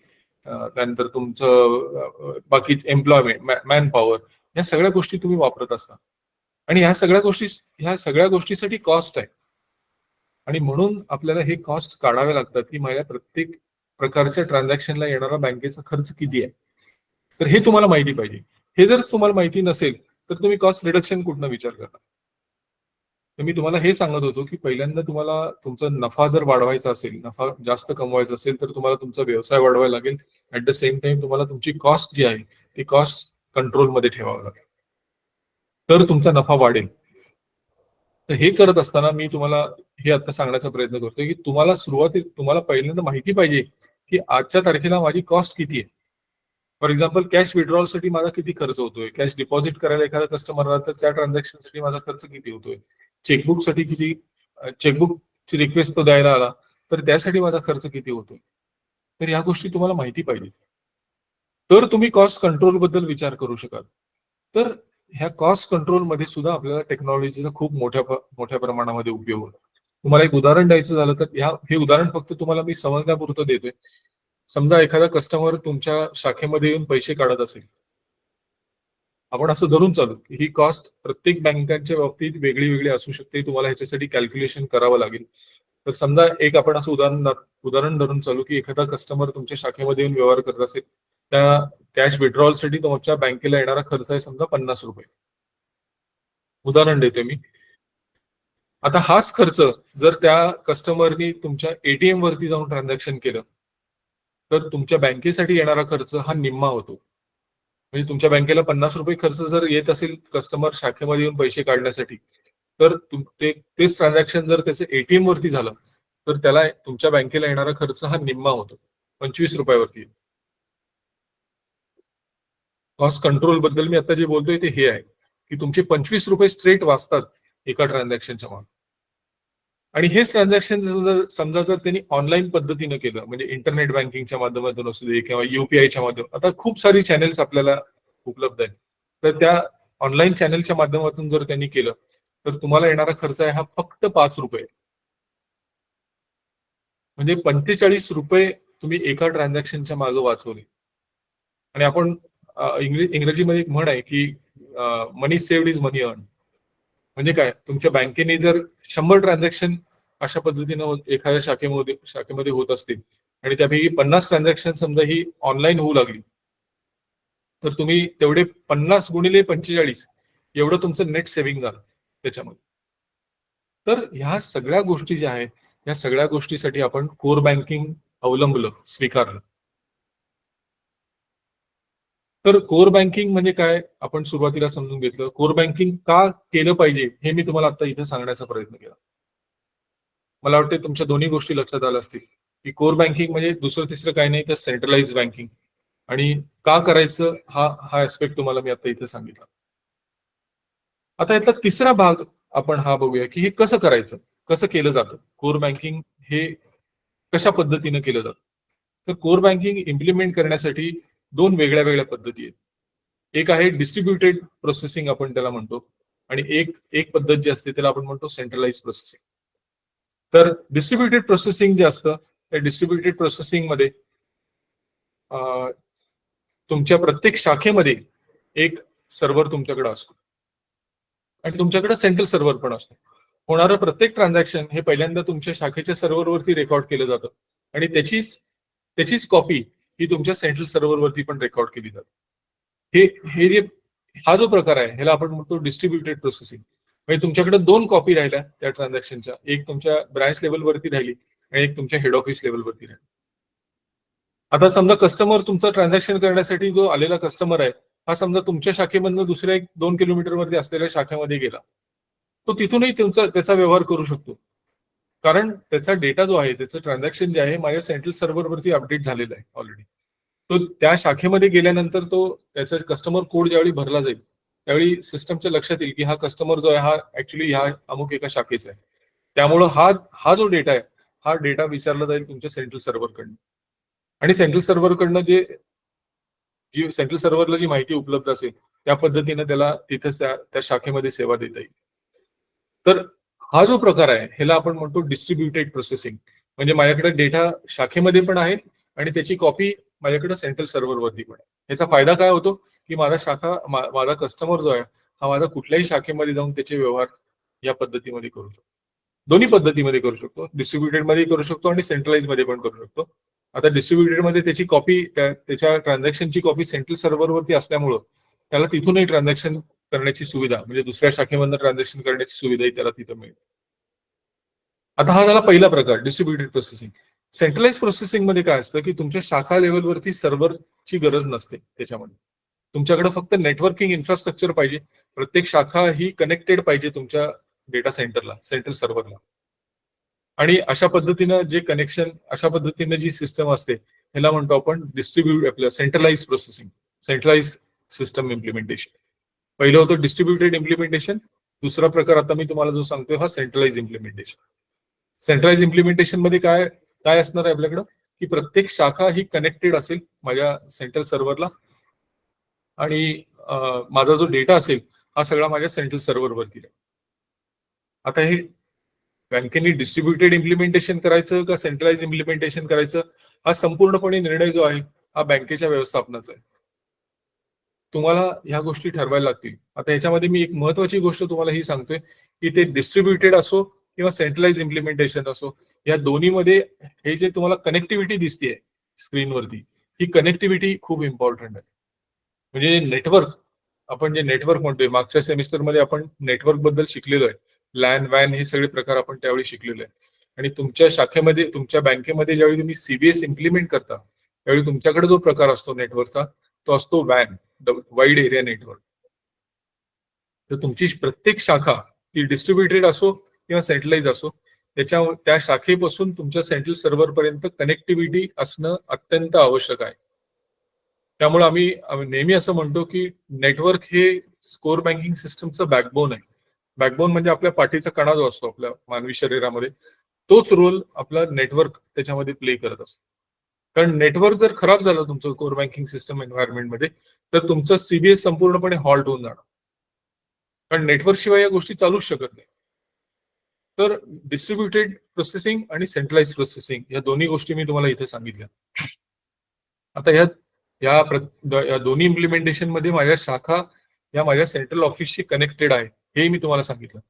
त्यानंतर तुमचं बाकी एम्प्लॉयमेंट, मॅन पॉवर, या सगळ्या गोष्टी तुम्ही वापरत असता. आणि ह्या सगळ्या गोष्टीसाठी कॉस्ट आहे. आणि म्हणून आपल्याला हे कॉस्ट काढावे लागतात की माझ्या प्रत्येक प्रकारच्या ट्रान्झॅक्शनला येणारा बँकेचा खर्च किती आहे. तर हे तुम्हाला माहिती पाहिजे. हे जर तुम्हाला माहिती नसेल तर तुम्ही कॉस्ट रिडक्शन कुठनं विचार करता. तर मी तुम्हाला हे सांगत होतो की पहिल्यांदा तुम्हाला तुमचा नफा जर वाढवायचा असेल, नफा जास्त कमवायचा असेल तर तुम्हाला तुमचा व्यवसाय वाढवायला लागेल. ऍट द सेम टाइम तुम्हाला तुमची कॉस्ट जी आहे ती कॉस्ट कंट्रोलमध्ये ठेवावं लागेल, तर तुमचा नफा वाढेल. तर हे करत असताना मी तुम्हाला हे आता सांगण्याचा प्रयत्न करतोय की तुम्हाला पहिल्यांदा माहिती पाहिजे की आजच्या तारखेला माझी कॉस्ट किती आहे. फॉर एक्झाम्पल कॅश विड्रॉलसाठी माझा किती खर्च होतोय, कॅश डिपॉझिट करायला एखादा कस्टमर राहतं त्या ट्रान्झॅक्शनसाठी माझा खर्च किती होतोय, चेकबुकसाठी चेकबुकची रिक्वेस्ट तो द्यायला आला तर त्यासाठी माझा खर्च किती होतोय. तर या गोष्टी तुम्हाला माहिती पाहिजे, तर तुम्ही कॉस्ट कंट्रोल बद्दल विचार करू शकाल. तर ह्या कॉस्ट कंट्रोलमध्ये सुद्धा आपल्याला टेक्नॉलॉजीचा खूप मोठ्या प्रमाणामध्ये उपयोग होतो. तुम्हाला एक उदाहरण द्यायचं झालं तर हे उदाहरण फक्त तुम्हाला मी समजण्यापुरतं देतोय. समजा एखादा कस्टमर तुमच्या शाखेमध्ये येऊन पैसे काढत असेल, आपण असं धरून चालू की ही कॉस्ट प्रत्येक बँकांच्या बाबतीत वेगळी वेगळी असू शकते. तुम्हाला ह्याच्यासाठी कॅल्क्युलेशन करावं लागेल. तर समजा एक आपण असं उदाहरण धरून चालू की एखादा कस्टमर तुमच्या शाखेमध्ये येऊन व्यवहार करत असेल, त्या कॅश विड्रॉलसाठी तुमच्या बँकेला येणारा खर्च आहे समजा 50 रुपये. उदाहरण देतोय मी. आता हाच खर्च जर त्या कस्टमरनी तुमच्या एटीएम वरती जाऊन ट्रान्झॅक्शन केलं तर तुमच्या बँकेसाठी येणारा खर्च हा निम्मा होतो. म्हणजे तुमच्या बँकेला 50 रुपये खर्च जर येत असेल कस्टमर शाखेमध्ये येऊन पैसे काढण्यासाठी, तर तेच ट्रान्झॅक्शन जर त्याचं एटीएम वरती झालं तर त्याला तुमच्या बँकेला येणारा खर्च हा निम्मा होतो, 25 रुपयावरती. कॉस्ट कंट्रोल बद्दल मी आता जे बोलतोय ते हे आहे की तुमचे 25 रुपये स्ट्रेट वाचतात एका ट्रान्झॅक्शनच्या मागे. आणि हेच ट्रान्झॅक्शन समजा जर त्यांनी ऑनलाईन पद्धतीनं केलं, म्हणजे इंटरनेट बँकिंगच्या माध्यमातून असू दे किंवा युपीआयच्या माध्यमातून, आता खूप सारी चॅनेल्स आपल्याला उपलब्ध आहेत, तर त्या ऑनलाईन चॅनेलच्या माध्यमातून जर त्यांनी केलं तर तुम्हाला येणारा खर्च आहे हा फक्त 5 रुपये. म्हणजे 45 रुपये तुम्ही एका ट्रान्झॅक्शनच्या मागे वाचवले. आणि आपण इंग्रजीमध्ये एक म्हण आहे की मनी सेव्ड इज मनी अर्न. म्हणजे काय, तुमच्या बँकेने जर 100 ट्रान्झॅक्शन अशा पद्धतीनं एखाद्या शाखेमध्ये होत असतील आणि त्यापैकी 50 ट्रान्झॅक्शन समजा ही ऑनलाईन होऊ लागली, तर तुम्ही तेवढे 50 गुणिले 45 एवढं तुमचं नेट सेव्हिंग झालं त्याच्यामध्ये. तर ह्या सगळ्या गोष्टी ज्या आहेत, या सगळ्या गोष्टीसाठी आपण कोर बँकिंग अवलंबलं, स्वीकारलं. तर कोर बँकिंग म्हणजे काय आपण सुरुवातीला समजून घेतलं. कोर बँकिंग का केलं पाहिजे हे मी तुम्हाला आता इथे सांगण्याचा प्रयत्न केला. मला वाटतं तुमच्या दोन्ही गोष्टी लक्षात आल्या असतील की कोर बँकिंग म्हणजे दुसरं तिसरं काही नाही तर सेंट्रलाइज बँकिंग. आणि का करायचं हा ऍस्पेक्ट तुम्हाला मी आता इथे सांगितलं. आता यातला तिसरा भाग आपण हा बघूया की हे कसं करायचं, कसं केलं जातं, कोर बँकिंग हे कशा पद्धतीनं केलं जातं. तर कोर बँकिंग इम्प्लिमेंट करण्यासाठी 2 वेगळ्या वेगळ्या पद्धती आहेत. एक आहे डिस्ट्रीब्युटेड प्रोसेसिंग आपण त्याला म्हणतो, आणि एक पद्धत जी असते त्याला आपण म्हणतो सेंट्रलाइज प्रोसेसिंग. तर डिस्ट्रीब्युटेड प्रोसेसिंग जे असतं त्या डिस्ट्रीब्युटेड प्रोसेसिंग मध्ये तुमच्या प्रत्येक शाखेमध्ये एक सर्व्हर तुमच्याकडे असतो आणि तुमच्याकडे सेंट्रल सर्व्हर पण असतो. होणारं प्रत्येक ट्रान्झॅक्शन हे पहिल्यांदा तुमच्या शाखेच्या सर्व्हरवरती रेकॉर्ड केलं जातं आणि त्याचीच कॉपी ही तुमच्या सेंट्रल सर्व्हरवरती पण रेकॉर्ड केली जाते. हा जो प्रकार आहे ह्याला आपण म्हणतो डिस्ट्रीब्युटेड प्रोसेसिंग. म्हणजे तुमच्याकडे 2 कॉपी राहिल्या त्या ट्रान्झॅक्शनच्या, एक तुमच्या ब्रांच लेवलवरती राहिली आणि एक तुमच्या हेड ऑफिस लेवलवरती राहिली. आता समजा कस्टमर तुमचं ट्रान्झॅक्शन करण्यासाठी जो आलेला कस्टमर आहे हा समजा तुमच्या शाखेमधनं दुसऱ्या 2 किलोमीटरवरती असलेल्या शाखेमध्ये गेला, तो तिथूनही त्याचा व्यवहार करू शकतो. कारण त्याचा डेटा जो आहे, त्याचं ट्रान्झॅक्शन जे आहे माझ्या सेंट्रल सर्व्हरवरती अपडेट झालेलं आहे ऑलरेडी. तो त्या शाखेमध्ये गेल्यानंतर त्याचा कस्टमर कोड ज्यावेळी भरला जाईल त्यावेळी सिस्टमच्या लक्षात येईल की हा कस्टमर जो आहे हा ऍक्च्युली ह्या अमुक एका शाखेचा आहे. त्यामुळं हा जो डेटा आहे हा डेटा विचारला जाईल तुमच्या सेंट्रल सर्व्हरकडनं, आणि सेंट्रल सर्व्हरकडनं जी सेंट्रल सर्व्हरला जी माहिती उपलब्ध असेल त्या पद्धतीने त्याला तिथे त्या शाखेमध्ये सेवा देता येईल. तर हा जो प्रकार आहे ह्याला आपण म्हणतो डिस्ट्रीब्युटेड प्रोसेसिंग. म्हणजे माझ्याकडे डेटा शाखेमध्ये पण आहे आणि त्याची कॉपी माझ्याकडे सेंट्रल सर्व्हरवरती पण आहे. ह्याचा फायदा काय होतो की माझा कस्टमर जो आहे हा माझा कुठल्याही शाखेमध्ये जाऊन त्याचे व्यवहार या पद्धतीमध्ये करू शकतो. दोन्ही पद्धतीमध्ये करू शकतो, डिस्ट्रीब्युटेड मध्ये करू शकतो आणि सेंट्रलाइज मध्ये पण करू शकतो. आता डिस्ट्रीब्युटेड मध्ये त्याची कॉपी त्याच्या ट्रान्झॅक्शनची कॉपी सेंट्रल सर्व्हरवरती असल्यामुळं त्याला तिथूनही ट्रान्झॅक्शन करण्याची सुविधा, म्हणजे दुसऱ्या शाखेमधून ट्रान्झॅक्शन करण्याची सुविधाही त्याला तिथं मिळेल. आता हा झाला पहिला प्रकार, डिस्ट्रीब्युटेड प्रोसेसिंग. सेंट्रलाइज प्रोसेसिंग मध्ये काय असतं की तुमच्या शाखा लेवलवरती सर्व्हरची गरज नसते. त्याच्यामध्ये तुमच्याकडे फक्त नेटवर्किंग इन्फ्रास्ट्रक्चर पाहिजे. प्रत्येक शाखा ही कनेक्टेड पाहिजे तुमच्या डेटा सेंटरला, सेंट्रल सर्व्हरला. आणि अशा पद्धतीने जी सिस्टम असते ह्याला म्हणतो आपण आपलं centralise processing, centralise system implementation. पहिलं होतं डिस्ट्रीब्युटेड इम्प्लिमेंटेशन, दुसरा प्रकार आता मी तुम्हाला जो सांगतोय हा सेंट्रलाइज इम्प्लिमेंटेशन. सेंट्रलाइज इम्प्लिमेंटेशन मध्ये काय असणार आहे आपल्याकडं की प्रत्येक शाखा ही कनेक्टेड असेल माझ्या सेंट्रल सर्व्हरला आणि माझा जो डेटा असेल हा सगळा माझ्या सेंट्रल सर्व्हरवरती राहील. आता हे बँकेने डिस्ट्रीब्युटेड इम्प्लिमेंटेशन करायचं का सेंट्रलाइज इम्प्लिमेंटेशन करायचं हा संपूर्णपणे निर्णय जो आहे हा बँकेच्या व्यवस्थापनाचा आहे. तुम्हाला ह्या गोष्टी ठरवायला लागतील. आता याच्यामध्ये मी एक महत्वाची गोष्ट तुम्हाला ही सांगतोय की ते डिस्ट्रीब्युटेड असो किंवा सेंट्रलाइज इम्प्लिमेंटेशन असो, या दोन्हीमध्ये हे जे तुम्हाला कनेक्टिव्हिटी दिसतेय स्क्रीनवरती, ही कनेक्टिव्हिटी खूप इम्पॉर्टंट आहे. म्हणजे नेटवर्क, आपण जे नेटवर्क म्हणतोय, मागच्या सेमिस्टरमध्ये आपण नेटवर्क बद्दल शिकलेलो आहे. लॅन वॅन हे सगळे प्रकार आपण त्यावेळी शिकलेलो आहे. आणि तुमच्या शाखेमध्ये, तुमच्या बँकेमध्ये ज्यावेळी तुम्ही सीबीएस इम्प्लिमेंट करता, त्यावेळी तुमच्याकडे जो प्रकार असतो नेटवर्कचा, तो असतो वॅन, वाईड एरिया नेटवर्क. तर तुमची प्रत्येक शाखा ती डिस्ट्रीब्युटेड असो किंवा सेंट्रलाइज असो, त्या शाखेपासून तुमच्या सेंट्रल सर्व्हर पर्यंत कनेक्टिव्हिटी असणं अत्यंत आवश्यक आहे. त्यामुळे आम्ही नेहमी असं म्हणतो की नेटवर्क हे स्कोर बँकिंग सिस्टमचं बॅकबोन आहे. बॅकबोन म्हणजे आपल्या पाठीचा कणा जो असतो आपल्या मानवी शरीरामध्ये, तोच रोल आपला नेटवर्क त्याच्यामध्ये प्ले करत असतो. कारण नेटवर्क जर खराब झालं तुमचं कोर बँकिंग सिस्टम एन्व्हायरमेंटमध्ये, तर तुमचं सीबीएस संपूर्णपणे हॉल्ट होऊन जाणार. कारण नेटवर्क शिवाय या गोष्टी चालूच शकत नाही. तर डिस्ट्रीब्युटेड प्रोसेसिंग आणि सेंट्रलाइज प्रोसेसिंग या दोन्ही गोष्टी मी तुम्हाला इथे सांगितल्या. आता या दोन्ही इम्प्लिमेंटेशन मध्ये माझ्या शाखा या माझ्या सेंट्रल ऑफिसशी कनेक्टेड आहे, हे मी तुम्हाला सांगितलं.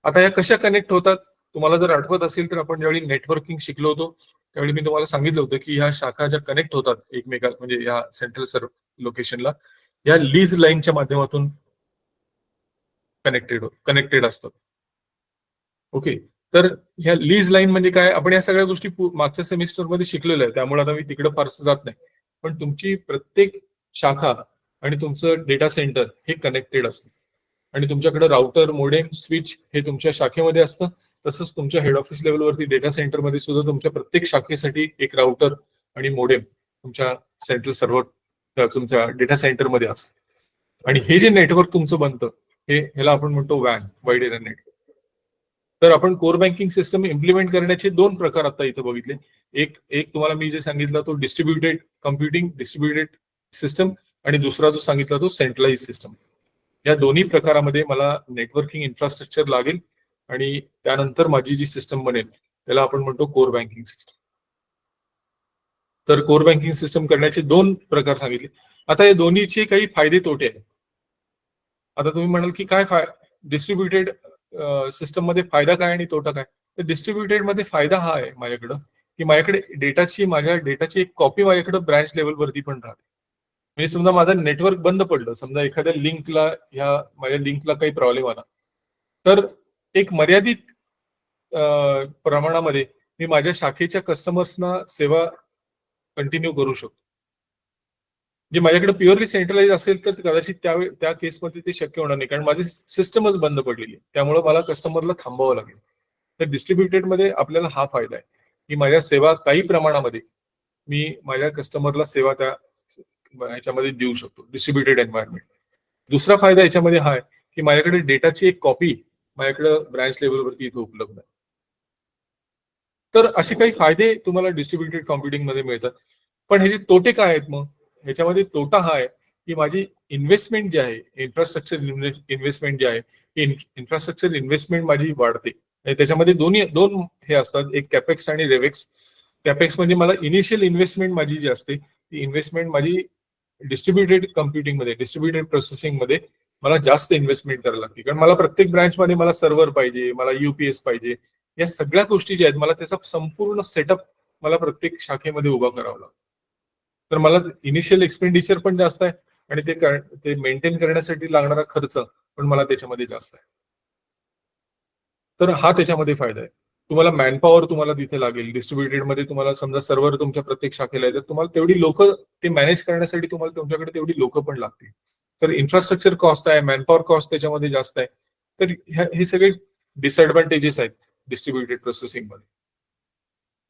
आता या कशा कनेक्ट होतात, तुम्हाला जर आठवत असेल तर आपण ज्यावेळी नेटवर्किंग शिकलो होतो त्यावेळी मी तुम्हाला सांगितलं होतं की ह्या शाखा ज्या कनेक्ट होतात एकमेकाला, म्हणजे या सेंट्रल लोकेशनला, या लीज लाईनच्या माध्यमातून कनेक्टेड असतात. ओके, तर ह्या लीज लाईन म्हणजे काय, आपण या सगळ्या गोष्टी मागच्या सेमिस्टरमध्ये शिकलेल्या आहे, त्यामुळे आता मी तिकडे फारसं जात नाही. पण तुमची प्रत्येक शाखा आणि तुमचं डेटा सेंटर हे कनेक्टेड असतं. आणि तुमच्याकडे राउटर, मोडेम, स्विच हे तुमच्या शाखेमध्ये असतं. तसंच तुमच्या हेड ऑफिस लेवलवरती डेटा सेंटरमध्ये सुद्धा तुमच्या प्रत्येक शाखेसाठी एक राउटर आणि मोडेम तुमच्या सेंट्रल सर्व्हर, तुमच्या डेटा सेंटरमध्ये असतं. आणि हे जे नेटवर्क तुमचं बनतं, ह्याला आपण म्हणतो वॅन, वाईड एरिया नेटवर्क. तर आपण कोर बँकिंग सिस्टम इम्प्लिमेंट करण्याचे दोन प्रकार आता इथे बघितले. एक तुम्हाला मी जे सांगितलं तो डिस्ट्रीब्युटेड कम्प्युटिंग, डिस्ट्रीब्युटेड सिस्टम, आणि दुसरा जो सांगितला तो सेंट्रलाइज सिस्टम. या दोन्ही प्रकारामध्ये मला नेटवर्किंग इन्फ्रास्ट्रक्चर लागेल आणि त्यानंतर माझी जी सिस्टम बनेल त्याला आपण म्हणतो कोर बँकिंग सिस्टम. तर कोर बँकिंग सिस्टम करण्याचे दोन प्रकार सांगितले. आता या दोन्हीचे काही फायदे तोटे आहेत. आता तुम्ही म्हणाल की काय डिस्ट्रीब्युटेड सिस्टम मध्ये फायदा काय आणि तोटा काय. तर डिस्ट्रीब्युटेड मध्ये फायदा हा आहे माझ्याकडं की माझ्याकडे माझ्या डेटाची एक कॉपी माझ्याकडे ब्रांच लेवलवरती पण राहते. म्हणजे समजा माझं नेटवर्क बंद पडलं, समजा एखाद्या माझ्या लिंकला काही प्रॉब्लेम आला, तर एक मर्यादित प्रमाणामध्ये मी माझ्या शाखेच्या कस्टमर्सना सेवा कंटिन्यू करू शकतो. जे माझ्याकडे प्युअरली सेंट्रलाइज असेल तर कदाचित त्या केसमध्ये ते शक्य होणार नाही, कारण माझी सिस्टमच बंद पडलेली आहे. त्यामुळे मला कस्टमरला थांबावं लागेल. तर डिस्ट्रीब्युटेड मध्ये आपल्याला हा फायदा आहे की माझ्या सेवा काही प्रमाणामध्ये मी माझ्या कस्टमरला सेवा त्या ह्याच्यामध्ये देऊ शकतो, डिस्ट्रीब्युटेड एन्व्हायरमेंट. दुसरा फायदा याच्यामध्ये हा आहे की माझ्याकडे डेटाची एक कॉपी माझ्याकडे ब्रांच लेवलवरती इथे उपलब्ध आहे. तर असे काही फायदे तुम्हाला डिस्ट्रीब्युटेड कॉम्प्युटिंग मध्ये मिळतात. पण ह्याचे तोटे काय आहेत मग? ह्याच्यामध्ये तोटा हा आहे की माझी इन्व्हेस्टमेंट जी आहे, इन्फ्रास्ट्रक्चर इन्व्हेस्टमेंट जी आहे, ही इन्फ्रास्ट्रक्चर इन्व्हेस्टमेंट माझी वाढते. त्याच्यामध्ये दोन हे असतात, एक कॅपेक्स आणि रेवेक्स. कॅपेक्स म्हणजे मला इनिशियल इन्व्हेस्टमेंट माझी जी असते ती इन्व्हेस्टमेंट माझी डिस्ट्रीब्युटेड कम्प्युटिंग मध्ये, डिस्ट्रीब्युटेड प्रोसेसिंग मध्ये मला जास्त इन्व्हेस्टमेंट करायला लागते. कारण मला प्रत्येक ब्रांचमध्ये मला सर्व्हर पाहिजे, मला युपीएस पाहिजे, या सगळ्या गोष्टी ज्या आहेत मला त्याचा संपूर्ण सेटअप मला प्रत्येक शाखेमध्ये उभा करावा लागतो. तर मला इनिशियल एक्सपेंडिचर पण जास्त आहे आणि ते मेंटेन करण्यासाठी लागणारा खर्च पण मला त्याच्यामध्ये जास्त आहे. तर हा त्याच्यामध्ये फायदा आहे. तुम्हाला मॅनपॉवर तुम्हाला तिथे लागेल. डिस्ट्रीब्युटेड मध्ये तुम्हाला समजा सर्व्हर तुमच्या प्रत्येक शाखेला आहे, तर तुम्हाला तेवढी लोक ते मॅनेज करण्यासाठी तुम्हाला तुमच्याकडे तेवढी लोक पण लागतील. तर इन्फ्रास्ट्रक्चर कॉस्ट आहे, मॅनपॉवर कॉस्ट त्याच्यामध्ये जास्त आहे. तर हे सगळे डिसएडव्हान्टेजेस आहेत डिस्ट्रीब्युटेड प्रोसेसिंग मध्ये.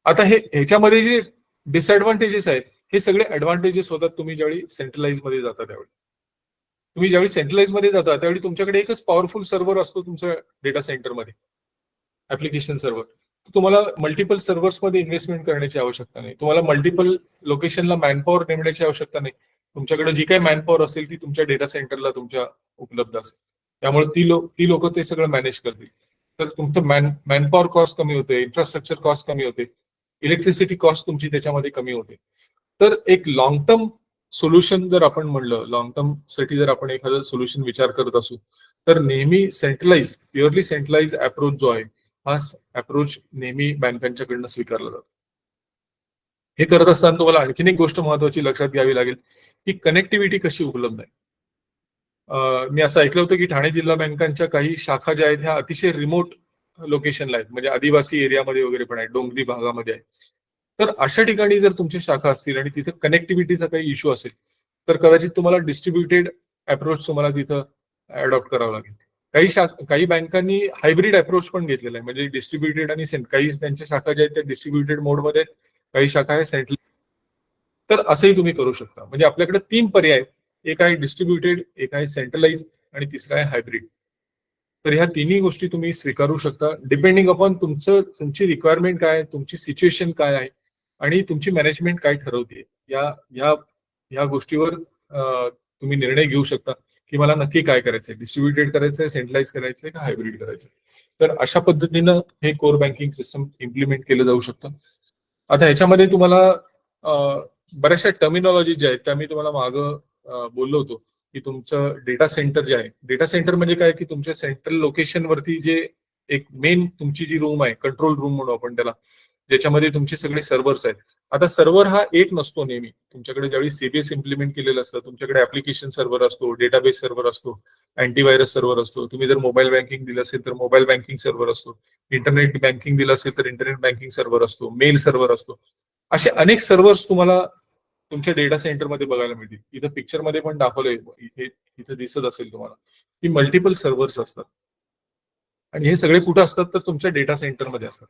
आता ह्याच्यामध्ये जे डिसएडव्हान्टेजेस आहेत हे सगळे ऍडव्हान्टेजेस होतात तुम्ही ज्यावेळी सेंट्रलाइज मध्ये जाता. ज्यावेळी सेंट्रलाइज मध्ये जाता त्यावेळी तुमच्याकडे एकच पॉवरफुल सर्व्हर असतो तुमच्या डेटा सेंटरमध्ये, ऍप्लिकेशन सर्व्हर. तुम्हाला मल्टिपल सर्व्हर्स मध्ये इन्व्हेस्टमेंट करण्याची आवश्यकता नाही. तुम्हाला मल्टिपल लोकेशनला मॅनपॉवर नेमण्याची आवश्यकता नाही. तुमच्याकडे जी काही मॅनपॉवर असेल ती तुमच्या डेटा सेंटरला तुमच्या उपलब्ध असेल. त्यामुळे ती लोक ते सगळं मॅनेज करतील. तर तुमचं मॅनपॉवर कॉस्ट कमी होते, इन्फ्रास्ट्रक्चर कॉस्ट कमी होते, इलेक्ट्रिसिटी कॉस्ट तुमची त्याच्यामध्ये कमी होते. तर एक लॉंग टर्म सोल्युशन जर आपण म्हणलं, लॉंग टर्म साठी जर आपण एखादं सोल्युशन विचार करत असू, तर नेहमी प्युअरली सेंट्रलाइज अप्रोच जो आहे, हा अप्रोच नेहमी बँकांच्याकडनं स्वीकारला जातो. हे करत असताना तुम्हाला आणखीन एक गोष्ट महत्वाची लक्षात घ्यावी लागेल, की कनेक्टिव्हिटी कशी उपलब्ध आहे. मी असं ऐकलं होतं की ठाणे जिल्हा बँकांच्या काही शाखा ज्या आहेत ह्या अतिशय रिमोट लोकेशनला आहेत, म्हणजे आदिवासी एरियामध्ये वगैरे पण आहेत, डोंगरी भागामध्ये आहे. तर अशा ठिकाणी जर तुमच्या शाखा असतील आणि तिथे कनेक्टिव्हिटीचा काही इश्यू असेल, तर कदाचित तुम्हाला डिस्ट्रीब्युटेड अप्रोच तुम्हाला तिथं अडॉप्ट करावं लागेल. काही बँकांनी हायब्रिड अप्रोच पण घेतलेला आहे, म्हणजे डिस्ट्रीब्युटेड आणि काही त्यांच्या शाखा ज्या आहेत त्या डिस्ट्रीब्युटेड मोडमध्ये आहेत, काही शाखा आहे सेंट्रल. तर असंही तुम्ही करू शकता. म्हणजे आपल्याकडे 3 पर्याय आहेत. एक आहे डिस्ट्रीब्युटेड, एक आहे सेंट्रलाइज आणि तिसरा आहे हायब्रिड. तर ह्या तिन्ही गोष्टी तुम्ही स्वीकारू शकता डिपेंडिंग अपॉन तुमची रिक्वायरमेंट काय आहे, तुमची सिच्युएशन काय आहे आणि तुमची मॅनेजमेंट काय ठरवते. या या या गोष्टीवर तुम्ही निर्णय घेऊ शकता की मला नक्की काय करायचंय, डिस्ट्रीब्युटेड करायचंय, सेंट्रलाइज करायचंय का हायब्रिड करायचंय. तर अशा पद्धतीनं हे कोर बँकिंग सिस्टम इम्प्लिमेंट केलं जाऊ शकतं. आता ह्याच्यामध्ये तुम्हाला बऱ्याचशा टर्मिनॉलॉजी ज्या आहेत त्या मी तुम्हाला मागं बोललो होतो की तुमचं डेटा सेंटर जे आहे, डेटा सेंटर म्हणजे काय की तुमच्या सेंट्रल लोकेशनवरती जे एक मेन तुमची जी रूम आहे, कंट्रोल रूम म्हणू आपण त्याला, ज्याच्यामध्ये तुमचे सगळे सर्व्हर्स आहेत. आता सर्व्हर हा एक नसतो नेहमी. तुमच्याकडे ज्यावेळी सीबीएस इम्प्लिमेंट केलेलं असतं, तुमच्याकडे ऍप्लिकेशन सर्व्हर असतो, डेटाबेस सर्व्हर असतो, अँटीव्हायरस सर्व्हर असतो. तुम्ही जर मोबाईल बँकिंग दिलं असेल तर मोबाईल बँकिंग सर्व्हर असतो, इंटरनेट बँकिंग दिलं असेल तर इंटरनेट बँकिंग सर्व्हर असतो, मेल सर्व्हर असतो. असे अनेक सर्व्हर्स तुम्हाला तुमच्या डेटा सेंटरमध्ये बघायला मिळतील. इथं पिक्चरमध्ये पण दाखवलंय, इथं दिसत असेल तुम्हाला की मल्टिपल सर्व्हर्स असतात. आणि हे सगळे कुठं असतात तर तुमच्या डेटा सेंटरमध्ये असतात.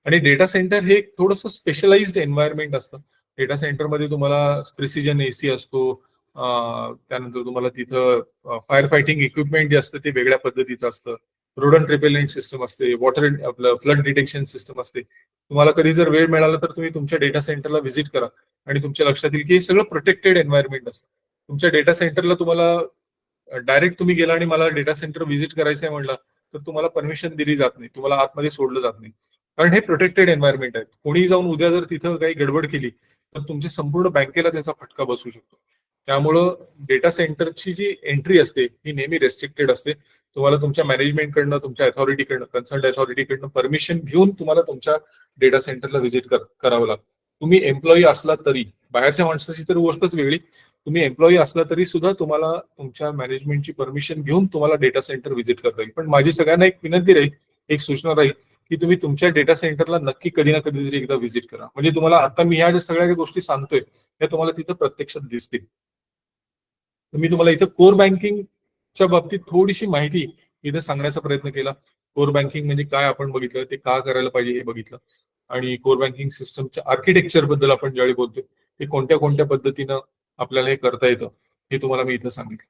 आणि डेटा सेंटर हे थोडंसं स्पेशलाइज्ड एन्व्हायरमेंट असतं. डेटा सेंटरमध्ये तुम्हाला प्रिसिजन एसी असतो, त्यानंतर तुम्हाला तिथं फायर फायटिंग इक्विपमेंट जे असतं ते वेगळ्या पद्धतीचं असतं, रोडंट रिपेलेंट सिस्टम असते, वॉटर आपलं फ्लड डिटेक्शन सिस्टम असते. तुम्हाला कधी जर वेळ मिळाला तर तुम्ही तुमच्या डेटा सेंटरला व्हिजिट करा आणि तुमच्या लक्षात येईल की हे सगळं प्रोटेक्टेड एन्व्हायरमेंट असतं. तुमच्या डेटा सेंटरला तुम्हाला डायरेक्ट तुम्ही गेला आणि मला डेटा सेंटर व्हिजिट करायचं आहे म्हणलं तर तुम्हाला परमिशन दिली जात नाही, तुम्हाला आतमध्ये सोडलं जात नाही, कारण हे प्रोटेक्टेड एन्व्हायरमेंट आहे. कोणी जाऊन उद्या जर तिथं काही गडबड केली तर तुमची संपूर्ण बँकेला त्याचा फटका बसू शकतो. त्यामुळं डेटा सेंटरची जी एंट्री असते ही नेहमी रेस्ट्रिक्टेड असते. तुम्हाला तुमच्या मॅनेजमेंटकडनं, तुमच्या अथॉरिटीकडनं, कन्सर्न अथॉरिटीकडनं परमिशन घेऊन तुम्हाला तुमच्या डेटा सेंटरला व्हिजिट करावं लागतं. तुम्ही एम्प्लॉई असला तरी, बाहेरच्या माणसाची तर गोष्टच वेगळी, तुम्ही एम्प्लॉई असला तरी सुद्धा तुम्हाला तुमच्या मॅनेजमेंटची परमिशन घेऊन तुम्हाला डेटा सेंटर व्हिजिट करता येईल. पण माझी सगळ्यांना एक विनंती राहील, एक सूचना राहील की तुम्ही तुमच्या डेटा सेंटरला नक्की कधी ना कधी तरी एकदा व्हिजिट करा. म्हणजे तुम्हाला आता मी ह्या ज्या सगळ्या गोष्टी सांगतोय त्या तुम्हाला तिथं प्रत्यक्षात दिसतील. तर मी तुम्हाला इथं कोर बँकिंगच्या बाबतीत थोडीशी माहिती इथं सांगण्याचा प्रयत्न केला. कोर बँकिंग म्हणजे काय आपण बघितलं, ते का करायला पाहिजे हे बघितलं, आणि कोर बँकिंग सिस्टमच्या आर्किटेक्चर बद्दल आपण ज्यावेळी बोलतोय ते कोणत्या कोणत्या पद्धतीनं आपल्याला हे करता येतं हे तुम्हाला मी इथं सांगितलं.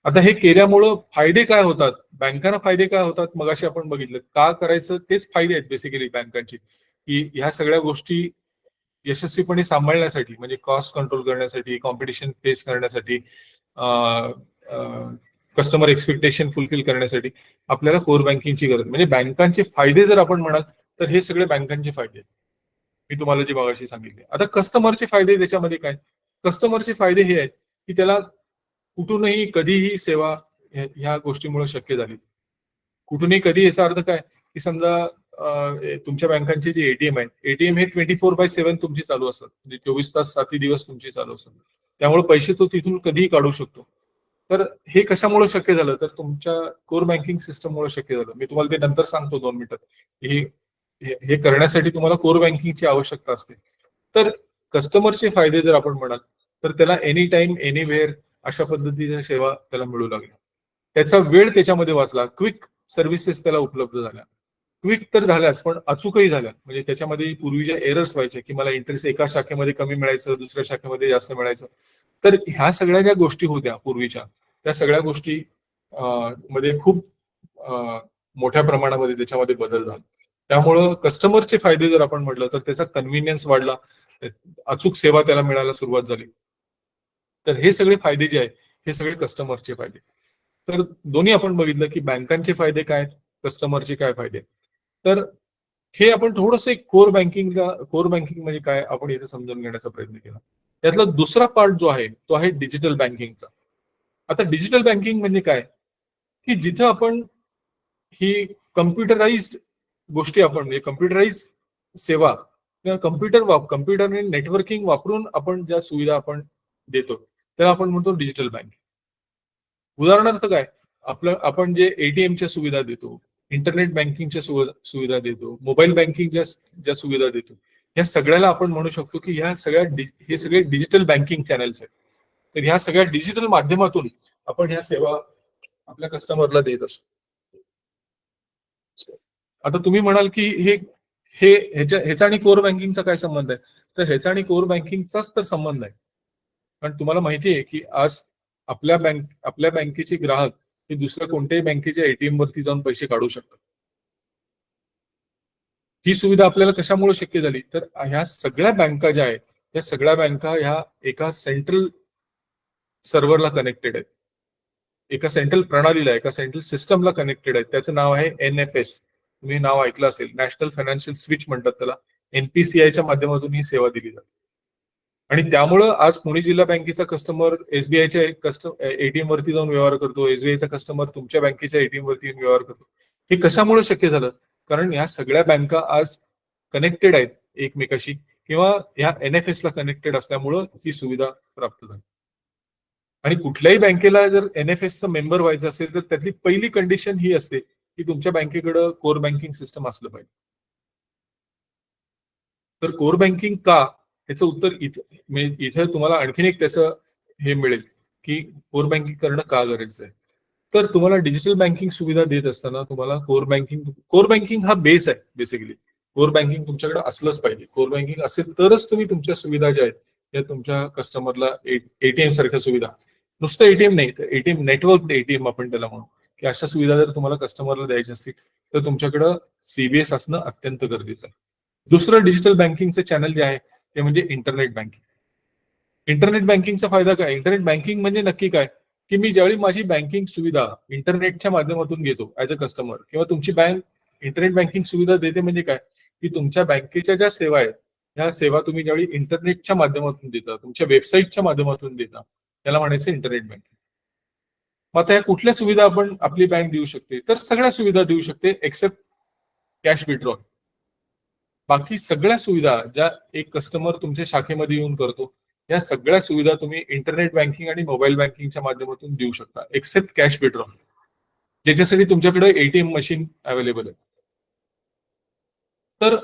आता हे केल्यामुळं फायदे काय होतात, बँकांना फायदे काय होतात, मगाशी आपण बघितलं का करायचं, तेच फायदे आहेत बेसिकली बँकांची, की ह्या सगळ्या गोष्टी यशस्वीपणे सांभाळण्यासाठी, म्हणजे कॉस्ट कंट्रोल करण्यासाठी, कॉम्पिटिशन फेस करण्यासाठी, कस्टमर एक्सपेक्टेशन फुलफिल करण्यासाठी आपल्याला कोर बँकिंगची गरज. म्हणजे बँकांचे फायदे जर आपण म्हणाल तर हे सगळे बँकांचे फायदे आहेत, मी तुम्हाला जे मगाशी सांगितले. आता कस्टमरचे फायदे त्याच्यामध्ये काय, कस्टमरचे फायदे हे आहेत की त्याला कुठूनही कधीही सेवा ह्या गोष्टीमुळे शक्य झाली. कुठूनही कधी, याचा अर्थ काय की समजा तुमच्या बँकांचे जे एटीएम आहेत, एटीएम हे 24/7 तुमची चालू असतात, म्हणजे 24 तास 7 दिवस तुमची चालू असतात. त्यामुळे पैसे तो तिथून कधीही काढू शकतो. तर हे कशामुळे शक्य झालं, तर तुमच्या कोर बँकिंग सिस्टममुळे शक्य झालं. मी तुम्हाला ते नंतर सांगतो 2 मिनिटात. हे हे करण्यासाठी तुम्हाला कोर बँकिंगची आवश्यकता असते. तर कस्टमरचे फायदे जर आपण म्हणाल तर त्याला एनी टाइम एनीवेअर अशा पद्धतीच्या सेवा त्याला मिळू लागल्या. त्याचा वेळ त्याच्यामध्ये वाचला, क्विक सर्व्हिसेस त्याला उपलब्ध झाल्या. क्विक तर झाल्याच, पण अचूकही झाल्या. म्हणजे त्याच्यामध्ये पूर्वीच्या एरर्स व्हायच्या की मला इंटरेस्ट एका शाखेमध्ये कमी मिळायचं, दुसऱ्या शाखेमध्ये जास्त मिळायचं. तर ह्या सगळ्या ज्या गोष्टी होत्या पूर्वीच्या, त्या सगळ्या गोष्टी मध्ये खूप मोठ्या प्रमाणामध्ये त्याच्यामध्ये बदल झाला. त्यामुळं कस्टमरचे फायदे जर आपण म्हटलं तर त्याचा कन्व्हिनियन्स वाढला, अचूक सेवा त्याला मिळायला सुरुवात झाली. तर हे सगळे फायदे जे आहेत हे सगळे कस्टमरचे फायदे. तर दोन्ही आपण बघितलं की बँकांचे फायदे काय, कस्टमरचे काय फायदे. तर हे आपण थोडंसं कोर बँकिंग म्हणजे काय आपण इथे समजून घेण्याचा प्रयत्न केला. यातला दुसरा पार्ट जो आहे तो आहे डिजिटल बँकिंगचा. आता डिजिटल बँकिंग म्हणजे काय, की जिथं आपण ही कम्प्युटराइज्ड गोष्टी आपण म्हणजे कम्प्युटराइज सेवा किंवा कम्प्युटरने नेटवर्किंग वापरून आपण ज्या सुविधा आपण देतो त्याला आपण म्हणतो डिजिटल बँकिंग. उदाहरणार्थ काय, आपण जे एटीएमच्या सुविधा देतो, इंटरनेट बँकिंगच्या सुविधा देतो, मोबाईल बँकिंगच्या ज्या सुविधा देतो, या सगळ्याला आपण म्हणू शकतो की हे सगळे डिजिटल बँकिंग चॅनल्स आहेत. तर ह्या सगळ्या डिजिटल माध्यमातून आपण ह्या सेवा आपल्या कस्टमरला देत असतो. आता तुम्ही म्हणाल की ह्याचा आणि कोर बँकिंगचा काय संबंध आहे, तर ह्याचा आणि कोर बँकिंगचाच तर संबंध आहे. कारण तुम्हाला माहिती आहे की आज आपल्या बँकेचे ग्राहक हे दुसऱ्या कोणत्याही बँकेच्या एटीएम वरती जाऊन पैसे काढू शकतात. ही सुविधा आपल्याला कशामुळे शक्य झाली, तर ह्या सगळ्या बँका ज्या आहेत या सगळ्या बँका ह्या एका सेंट्रल सर्व्हरला कनेक्टेड आहेत, एका सेंट्रल प्रणालीला, एका सेंट्रल सिस्टमला कनेक्टेड आहेत. त्याचं नाव आहे NFS. तुम्ही नाव ऐकलं असेल, नॅशनल फायनान्शियल स्विच म्हणतात त्याला. NPCIच्या माध्यमातून ही सेवा दिली जाते. आणि त्यामुळं आज पुणे जिल्हा बँकेचा कस्टमर SBIच्या एटीएम वरती जाऊन व्यवहार करतो, SBIचा कस्टमर तुमच्या बँकेच्या एटीएम वरती व्यवहार करतो. हे कशामुळे शक्य झालं, कारण ह्या सगळ्या बँका आज कनेक्टेड आहेत एकमेकाशी किंवा ह्या NFS ला कनेक्टेड असल्यामुळं ही सुविधा प्राप्त झाली. आणि कुठल्याही बँकेला जर NFSचा मेंबर व्हायचं असेल तर त्यातली पहिली कंडिशन ही असते की तुमच्या बँकेकडे कोर बँकिंग सिस्टम असलं पाहिजे. तर कोर बँकिंग का, याचं उत्तर इथं तुम्हाला आणखीन एक त्याचं हे मिळेल की कोर बँकिंग करणं का गरजेचं आहे. तर तुम्हाला डिजिटल बँकिंग सुविधा देत असताना तुम्हाला कोर बँकिंग हा बेस आहे. बेसिकली कोर बँकिंग तुमच्याकडे असलंच पाहिजे. कोर बँकिंग असेल तरच तुम्ही तुमच्या सुविधा ज्या आहेत त्या तुमच्या कस्टमरला एटीएम सारख्या सुविधा, नुसतं एटीएम नाही तर एटीएम नेटवर्क एटीएम आपण त्याला म्हणू, की अशा सुविधा जर तुम्हाला कस्टमरला द्यायची असतील तर तुमच्याकडं CBS असणं अत्यंत गरजेचं आहे. दुसरं डिजिटल बँकिंगचं चॅनल जे आहे ते म्हणजे इंटरनेट बँकिंग. इंटरनेट बँकिंगचा फायदा काय, इंटरनेट बँकिंग म्हणजे नक्की काय, की मी ज्यावेळी माझी बँकिंग सुविधा इंटरनेटच्या माध्यमातून घेतो ऍज अ कस्टमर, किंवा तुमची बँक इंटरनेट बँकिंग सुविधा देते म्हणजे काय, की तुमच्या बँकेच्या ज्या सेवा आहेत ह्या सेवा तुम्ही ज्यावेळी इंटरनेटच्या माध्यमातून देता, तुमच्या वेबसाईटच्या माध्यमातून देता, त्याला म्हणायचं इंटरनेट बँकिंग. मग आता या कुठल्या सुविधा आपण आपली बँक देऊ शकते, तर सगळ्या सुविधा देऊ शकते एक्सेप्ट कॅश विड्रॉल. बाकी सगळ्या सुविधा ज्या एक कस्टमर तुमच्या शाखेमध्ये येऊन करतो या सगळ्या सुविधा तुम्ही इंटरनेट बँकिंग आणि मोबाईल बँकिंगच्या माध्यमातून देऊ शकता एक्सेप्ट कॅश विड्रॉल, ज्याच्यासाठी तुमच्याकडे एटीएम मशीन अवेलेबल आहे. तर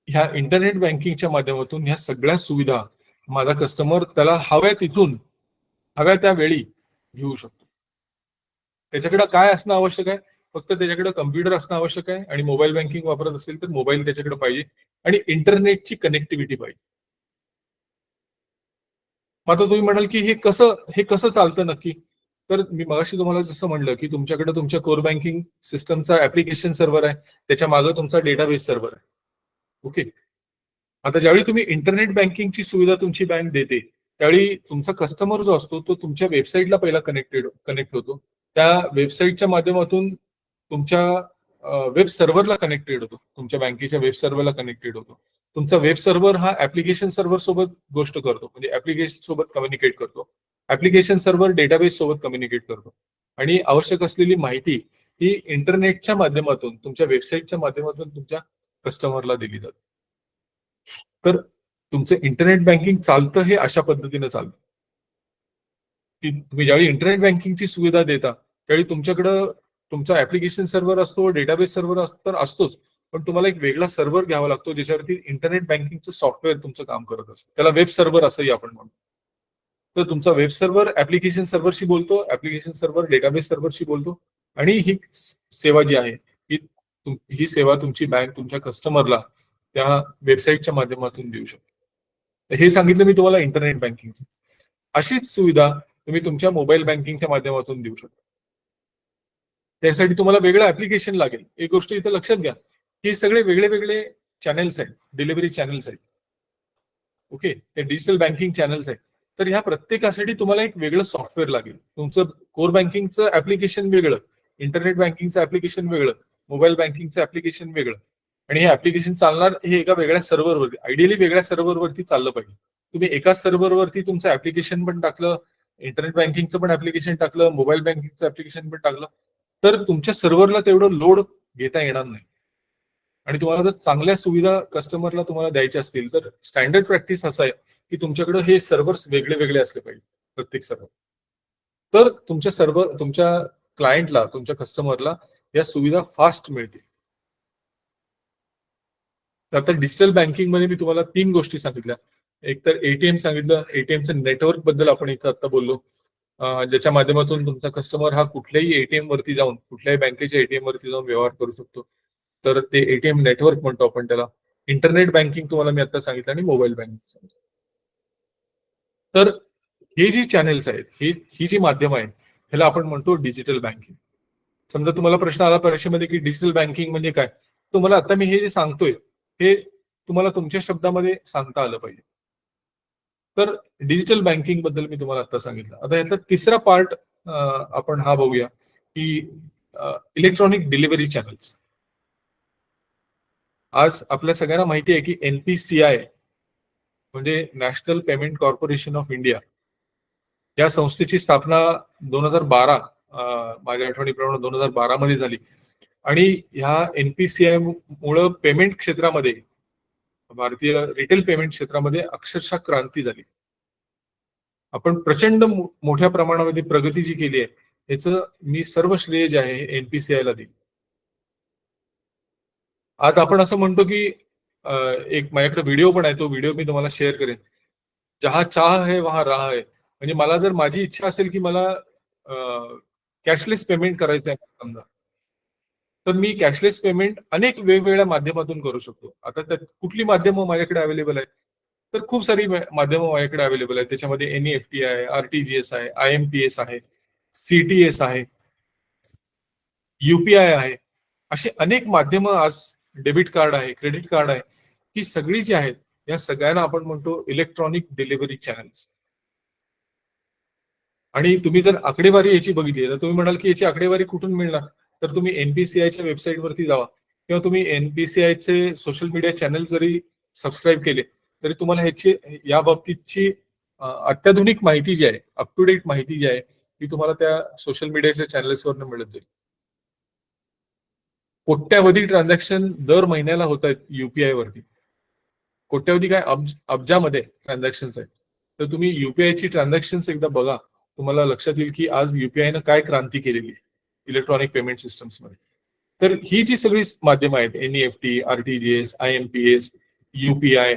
ह्या इंटरनेट बँकिंगच्या माध्यमातून ह्या सगळ्या सुविधा माझा कस्टमर त्याला हव्या तिथून हव्या त्या वेळी घेऊ शकतो. त्याच्याकडे काय असणं आवश्यक आहे, फक्त त्याच्याकडे कम्प्युटर असणं आवश्यक आहे आणि मोबाईल बँकिंग वापरत असेल तर मोबाईल त्याच्याकडे पाहिजे आणि इंटरनेटची कनेक्टिव्हिटी पाहिजे. मग आता तुम्ही म्हणाल की हे कसं चालतं नक्की, तर मी मगाशी तुम्हाला जसं म्हणलं की तुमच्याकडे तुमच्या कोर बँकिंग सिस्टमचा ऍप्लिकेशन सर्व्हर आहे, त्याच्या मागे तुमचा डेटाबेस सर्व्हर आहे. ओके, आता ज्यावेळी तुम्ही इंटरनेट बँकिंगची सुविधा तुमची बँक देते त्यावेळी तुमचा कस्टमर जो असतो तो तुमच्या वेबसाईटला पहिला कनेक्ट होतो. त्या वेबसाईटच्या माध्यमातून तुमच्या वेब सर्व्हरला कनेक्टेड होतो, तुमच्या बँकेच्या वेब सर्व्हरला कनेक्टेड होतो. तुमचा वेब सर्व्हर हा ऍप्लिकेशन सर्व्हर सोबत गोष्ट करतो, म्हणजे ऍप्लिकेशन सोबत कम्युनिकेट करतो. ऍप्लिकेशन सर्व्हर डेटाबेस सोबत कम्युनिकेट करतो आणि आवश्यक असलेली माहिती ही इंटरनेटच्या माध्यमातून तुमच्या वेबसाईटच्या माध्यमातून तुमच्या कस्टमरला दिली जाते. तर तुमचं इंटरनेट बँकिंग चालतं हे अशा पद्धतीने चालतं की तुम्ही ज्यावेळी इंटरनेट बँकिंगची सुविधा देता त्यावेळी तुमच्याकडं तुमचा ऍप्लिकेशन सर्व्हर असतो, डेटाबेस सर्व्हर तर असतोच, पण तुम्हाला एक वेगळा सर्व्हर घ्यावा लागतो ज्याच्यावरती इंटरनेट बँकिंगचं सॉफ्टवेअर तुमचं काम करत असतं. त्याला वेब सर्व्हर असंही आपण म्हणतो. तर तुमचा वेब सर्व्हर ऍप्लिकेशन सर्व्हरशी बोलतो, ऍप्लिकेशन सर्व्हर डेटाबेस सर्व्हरशी बोलतो आणि ही सेवा जी आहे ही सेवा तुमची बँक तुमच्या कस्टमरला त्या वेबसाईटच्या माध्यमातून देऊ शकते. हे सांगितलं मी तुम्हाला इंटरनेट बँकिंगचं. अशीच सुविधा तुम्ही तुमच्या मोबाईल बँकिंगच्या माध्यमातून देऊ शकता. त्यासाठी तुम्हाला वेगळं ऍप्लिकेशन लागेल. एक गोष्ट इथं लक्षात घ्या की हे सगळे वेगळे वेगळे चॅनल्स आहेत, डिलिव्हरी चॅनल्स आहेत. ओके, ते डिजिटल बँकिंग चॅनल्स आहेत. तर ह्या प्रत्येकासाठी तुम्हाला एक वेगळं सॉफ्टवेअर लागेल. तुमचं कोर बँकिंगचं ऍप्लिकेशन वेगळं, इंटरनेट बँकिंगचं ऍप्लिकेशन वेगळं, मोबाईल बँकिंगचं ऍप्लिकेशन वेगळं आणि हे ऍप्लिकेशन चालणार हे एका वेगळ्या सर्व्हरवरती, आयडियली वेगळ्या सर्व्हरवरती चाललं पाहिजे. तुम्ही एकाच सर्व्हरवरती तुमचं ऍप्लिकेशन पण टाकलं, इंटरनेट बँकिंगचं पण ऍप्लिकेशन टाकलं, मोबाईल बँकिंगचं ऍप्लिकेशन पण टाकलं, तर तुमच्या सर्व्हरला तेवढं लोड घेता येणार नाही. आणि तुम्हाला जर चांगल्या सुविधा कस्टमरला तुम्हाला द्यायच्या असतील तर स्टँडर्ड प्रॅक्टिस असं आहे की तुमच्याकडे हे सर्व्हर्स वेगळे वेगळे असले पाहिजे, प्रत्येक सर्व्हर. तर तुमच्या सर्व्हर, तुमच्या क्लायंटला, तुमच्या कस्टमरला या सुविधा फास्ट मिळतील. तर आता डिजिटल बँकिंग मध्ये मी तुम्हाला 3 गोष्टी सांगितल्या. एक तर एटीएम सांगितलं, एटीएमचं नेटवर्क बद्दल आपण इथं आता बोललो, ज्याच्या माध्यमातून तुमचा कस्टमर हा कुठल्याही एटीएम वरती जाऊन, कुठल्याही बँकेच्या एटीएम वरती जाऊन व्यवहार करू शकतो. तर ते एटीएम नेटवर्क म्हणतो आपण त्याला. इंटरनेट बँकिंग तुम्हाला मी आता सांगितलं आणि मोबाईल बँकिंग सांगितलं. तर हे जी चॅनेल्स आहेत, ही जी माध्यम आहे, ह्याला आपण म्हणतो डिजिटल बँकिंग. समजा तुम्हाला प्रश्न आला परीक्षेमध्ये की डिजिटल बँकिंग म्हणजे काय, तुम्हाला आता मी हे जे सांगतोय हे तुम्हाला तुमच्या शब्दामध्ये सांगता आलं पाहिजे. तर डिजिटल बँकिंग बद्दल मी तुम्हाला आता सांगितलं. आता याचा तिसरा पार्ट आपण हा बघूया की इलेक्ट्रॉनिक डिलिव्हरी चॅनल्स. आज आपल्या सगळ्यांना माहिती आहे की NPCI म्हणजे national payment corporation of India या संस्थेची स्थापना 2012, माझ्या आठवणीप्रमाणे 2012 मध्ये झाली. आणि ह्या NPCI मुळे पेमेंट क्षेत्रामध्ये, भारतीय रिटेल पेमेंट क्षेत्रामध्ये अक्षरशः क्रांती झाली. आपण प्रचंड मोठ्या प्रमाणामध्ये प्रगती जी केली आहे याचं मी सर्व श्रेय जे आहे NPCI ला देईन. आज आपण असं म्हणतो की एक माझ्याकडे व्हिडिओ पण आहे, तो व्हिडिओ मी तुम्हाला शेअर करेन. जहा चाह है वहा राह है. म्हणजे मला जर माझी इच्छा असेल की मला कॅशलेस पेमेंट करायचं आहे समजा, तर मी कॅशलेस पेमेंट अनेक वेगवेगळ्या माध्यमातून करू शकतो. आता त्यात कुठली माध्यमं माझ्याकडे अवेलेबल आहेत, तर खूप सारी माध्यमं माझ्याकडे अवेलेबल आहेत. त्याच्यामध्ये NEFT आहे, RTGS आहे, IMPS आहे, CTS आहे, UPI आहे. अशी अनेक माध्यमं आज, डेबिट कार्ड आहे, क्रेडिट कार्ड आहे, ही सगळी जी आहेत या सगळ्यांना आपण म्हणतो इलेक्ट्रॉनिक डिलिव्हरी चॅनल्स. आणि तुम्ही जर आकडेवारी याची बघितली तर तुम्ही म्हणाल की याची आकडेवारी कुठून मिळणार, तर तुम्ही NPCIच्या वेबसाईटवरती जावा किंवा तुम्ही NPCIचे सोशल मीडिया चॅनल जरी सबस्क्राईब केले तरी तुम्हाला ह्याची, या बाबतीतची अत्याधुनिक माहिती जी आहे, अप टू डेट माहिती जी आहे ती तुम्हाला त्या सोशल मीडियाच्या चॅनल्सवरनं मिळत जाईल. कोट्यावधी ट्रान्झॅक्शन दर महिन्याला होत आहेत UPI वरती. कोट्यावधी काय, अब्जामध्ये ट्रान्झॅक्शन्स आहेत. तर तुम्ही UPIची ट्रान्झॅक्शन्स एकदा बघा, तुम्हाला लक्षात येईल की आज UPIनं काय क्रांती केलेली आहे इलेक्ट्रॉनिक पेमेंट सिस्टम्स मध्ये. तर ही जी सगळी माध्यमं आहेत, NEFT, RTGS, IMPS, UPI,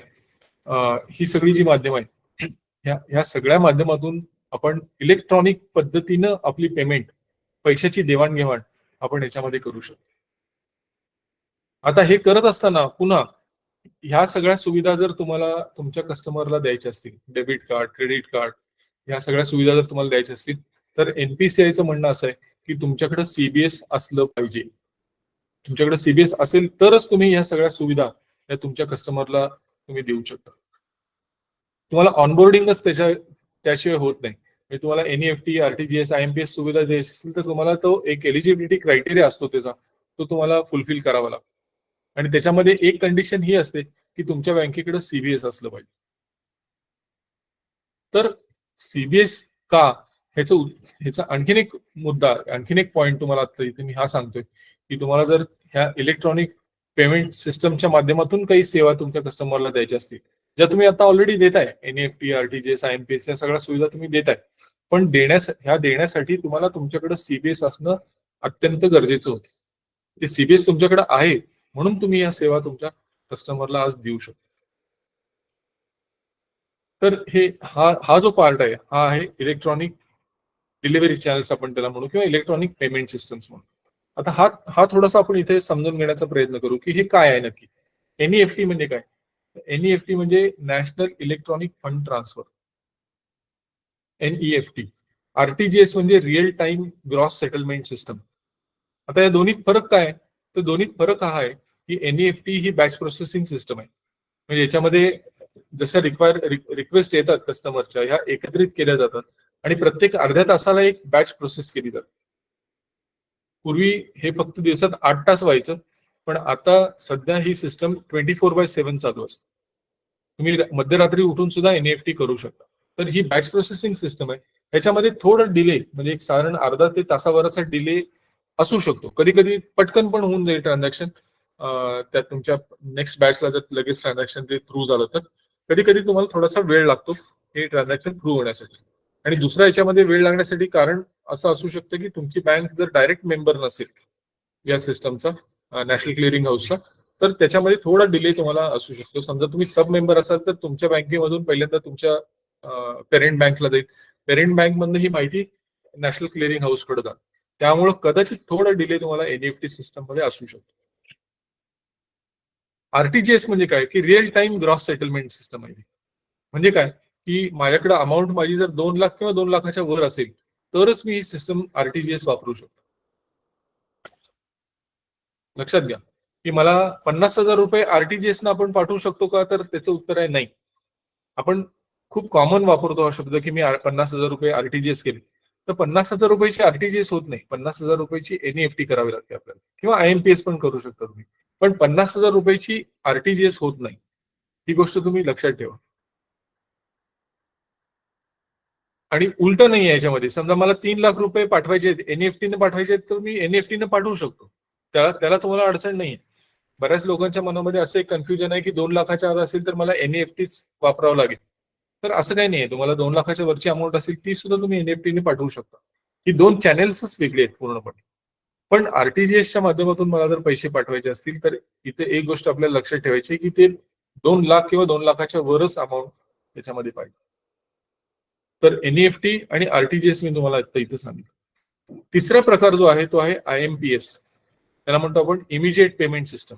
ही सगळी जी माध्यमं आहेत, ह्या सगळ्या माध्यमातून आपण इलेक्ट्रॉनिक पद्धतीनं आपली पेमेंट, पैशाची देवाणघेवाण आपण याच्यामध्ये करू शकतो. आता हे करत असताना पुन्हा ह्या सगळ्या सुविधा जर तुम्हाला तुमच्या कस्टमरला द्यायच्या असतील, डेबिट कार्ड, क्रेडिट कार्ड, ह्या सगळ्या सुविधा जर तुम्हाला द्यायच्या असतील, तर NPCIचं म्हणणं असं आहे की तुमच्याकडे CBS असलं पाहिजे. तुमच्याकडे CBS असेल तरच तुम्ही ह्या सगळ्या सुविधा या तुमच्या कस्टमरला तुम्ही देऊ शकता. तुम्हाला ऑनबोर्डिंगच त्याशिवाय होत नाही. म्हणजे तुम्हाला NEFT, RTGS, IMPS सुविधा द्यायची असेल तर तुम्हाला तो एक एलिजिबिलिटी क्रायटेरिया असतो त्याचा, तो तुम्हाला फुलफिल करावा लागतो. आणि त्याच्यामध्ये एक कंडिशन ही असते की तुमच्या बँकेकडे CBS असलं पाहिजे. तर CBS का, ह्याचा आणखीन एक मुद्दा, आणखीन एक पॉईंट तुम्हाला आता इथे मी हा सांगतोय की तुम्हाला जर ह्या इलेक्ट्रॉनिक पेमेंट सिस्टमच्या माध्यमातून काही सेवा तुमच्या कस्टमरला द्यायच्या असतील, ज्या तुम्ही आता ऑलरेडी देताय, NEFT, RTGS, IMPS या सगळ्या सुविधा तुम्ही देताय, पण देण्यासाठी तुम्हाला तुमच्याकडे CBS असणं अत्यंत गरजेचं होतं. ते CBS तुमच्याकडे आहे म्हणून तुम्ही या सेवा तुमच्या कस्टमरला आज देऊ शकता. तर हा जो पार्ट आहे हा आहे इलेक्ट्रॉनिक डिलिव्हरी चॅनल्स आपण त्याला म्हणू, किंवा इलेक्ट्रॉनिक पेमेंट सिस्टम्स म्हणू. आता हा थोडासा आपण इथे समजून घेण्याचा प्रयत्न करू की हे काय आहे नक्की. NEFT म्हणजे काय? NEFT म्हणजे national electronic fund transfer, NEFT. RTGS म्हणजे real time gross settlement system. आता या दोन्हीत फरक काय? तर दोन्हीत फरक हा आहे की NEFT ही बॅच प्रोसेसिंग सिस्टम आहे. म्हणजे याच्यामध्ये जशा रिक्वेस्ट येतात कस्टमरच्या, ह्या एकत्रित केल्या जातात आणि प्रत्येक अर्ध्या तासाला एक बॅच प्रोसेस केली जाते. पूर्वी हे फक्त दिवसात 8 तास व्हायचं, पण आता सध्या ही सिस्टम 24/7 चालू असते. तुम्ही मध्यरात्री उठून सुद्धा एनईएफटी करू शकता. तर ही बॅच प्रोसेसिंग सिस्टम आहे. ह्याच्यामध्ये थोडं डिले, म्हणजे एक साधारण अर्धा ते तासाभराचा डिले असू शकतो. कधी कधी पटकन पण होऊन जाईल ट्रान्झॅक्शन. त्यात तुमच्या नेक्स्ट बॅचला जर लगेच ट्रान्झॅक्शन ते थ्रू झालं तर कधी कधी तुम्हाला थोडासा वेळ लागतो हे ट्रान्झॅक्शन थ्रू होण्यासाठी. आणि दुसऱ्या याच्यामध्ये वेळ लागण्यासाठी कारण असं असू शकतं की तुमची बँक जर डायरेक्ट मेंबर नसेल या सिस्टमचा, नॅशनल क्लिअरिंग हाऊसचा, तर त्याच्यामध्ये थोडा डिले तुम्हाला असू शकतो. समजा तुम्ही सब मेंबर असाल तर तुमच्या बँकेमधून पहिल्यांदा तुमच्या पेरेंट बँकला जाईल, पेरेंट बँकमधून ही माहिती नॅशनल क्लिअरिंग हाऊसकडे जाईल. त्यामुळे कदाचित थोडा डिले तुम्हाला एनईएफटी सिस्टम मध्ये असू शकतो. आरटीजीएस म्हणजे काय की real time gross settlement system आहे. म्हणजे काय की माझ्याकडे अमाऊंट माझी जर 2 लाख किंवा 2 लाखाच्या वर असेल तरच मी ही सिस्टम आरटीजीएस वापरू शकतो. लक्षात घ्या की मला 50,000 रुपये आरटीजीएस ना आपण पाठवू शकतो का, तर त्याचं उत्तर आहे नाही. आपण खूप कॉमन वापरतो हा शब्द की मी 50,000 रुपये आरटीजीएस केले, तर 50,000 रुपयाची आरटीजीएस होत नाही. 50,000 रुपयाची एनईएफटी करावी लागते आपल्याला, किंवा आयएमपीएस पण करू शकता तुम्ही. पण 50,000 रुपयाची आरटीजीएस होत नाही, ही गोष्ट तुम्ही लक्षात ठेवा. आणि उलट नाही आहे याच्यामध्ये. समजा मला 3 लाख रुपये पाठवायचे एनईएफटीने पाठवायचे तर मी एनईएफटीने पाठवू शकतो. त्याला तुम्हाला अडचण नाही. बऱ्याच लोकांच्या मनामध्ये असं एक कन्फ्युजन आहे की 2 लाखाच्या आत असेल तर मला एनईएफटीच वापरावं लागेल. तर असं काही नाहीये. तुम्हाला 2 लाखाच्या वरची अमाऊंट असेल ती सुद्धा तुम्ही एनईएफटीने पाठवू शकता. ही 2 चॅनेल्सच वेगळी आहेत पूर्णपणे. पण आरटीजीएसच्या माध्यमातून मला जर पैसे पाठवायचे असतील तर इथे एक गोष्ट आपल्याला लक्षात ठेवायची की ते 2 लाख किंवा 2 लाखाच्या वरच अमाऊंट त्याच्यामध्ये पाहिजे. तर एनईएफटी आणि आरटीजीएस मी तुम्हाला आता इथं सांगितलं. तिसरा प्रकार जो आहे तो आहे आयएमपीएस. त्याला म्हणतो आपण इमिजिएट पेमेंट सिस्टम.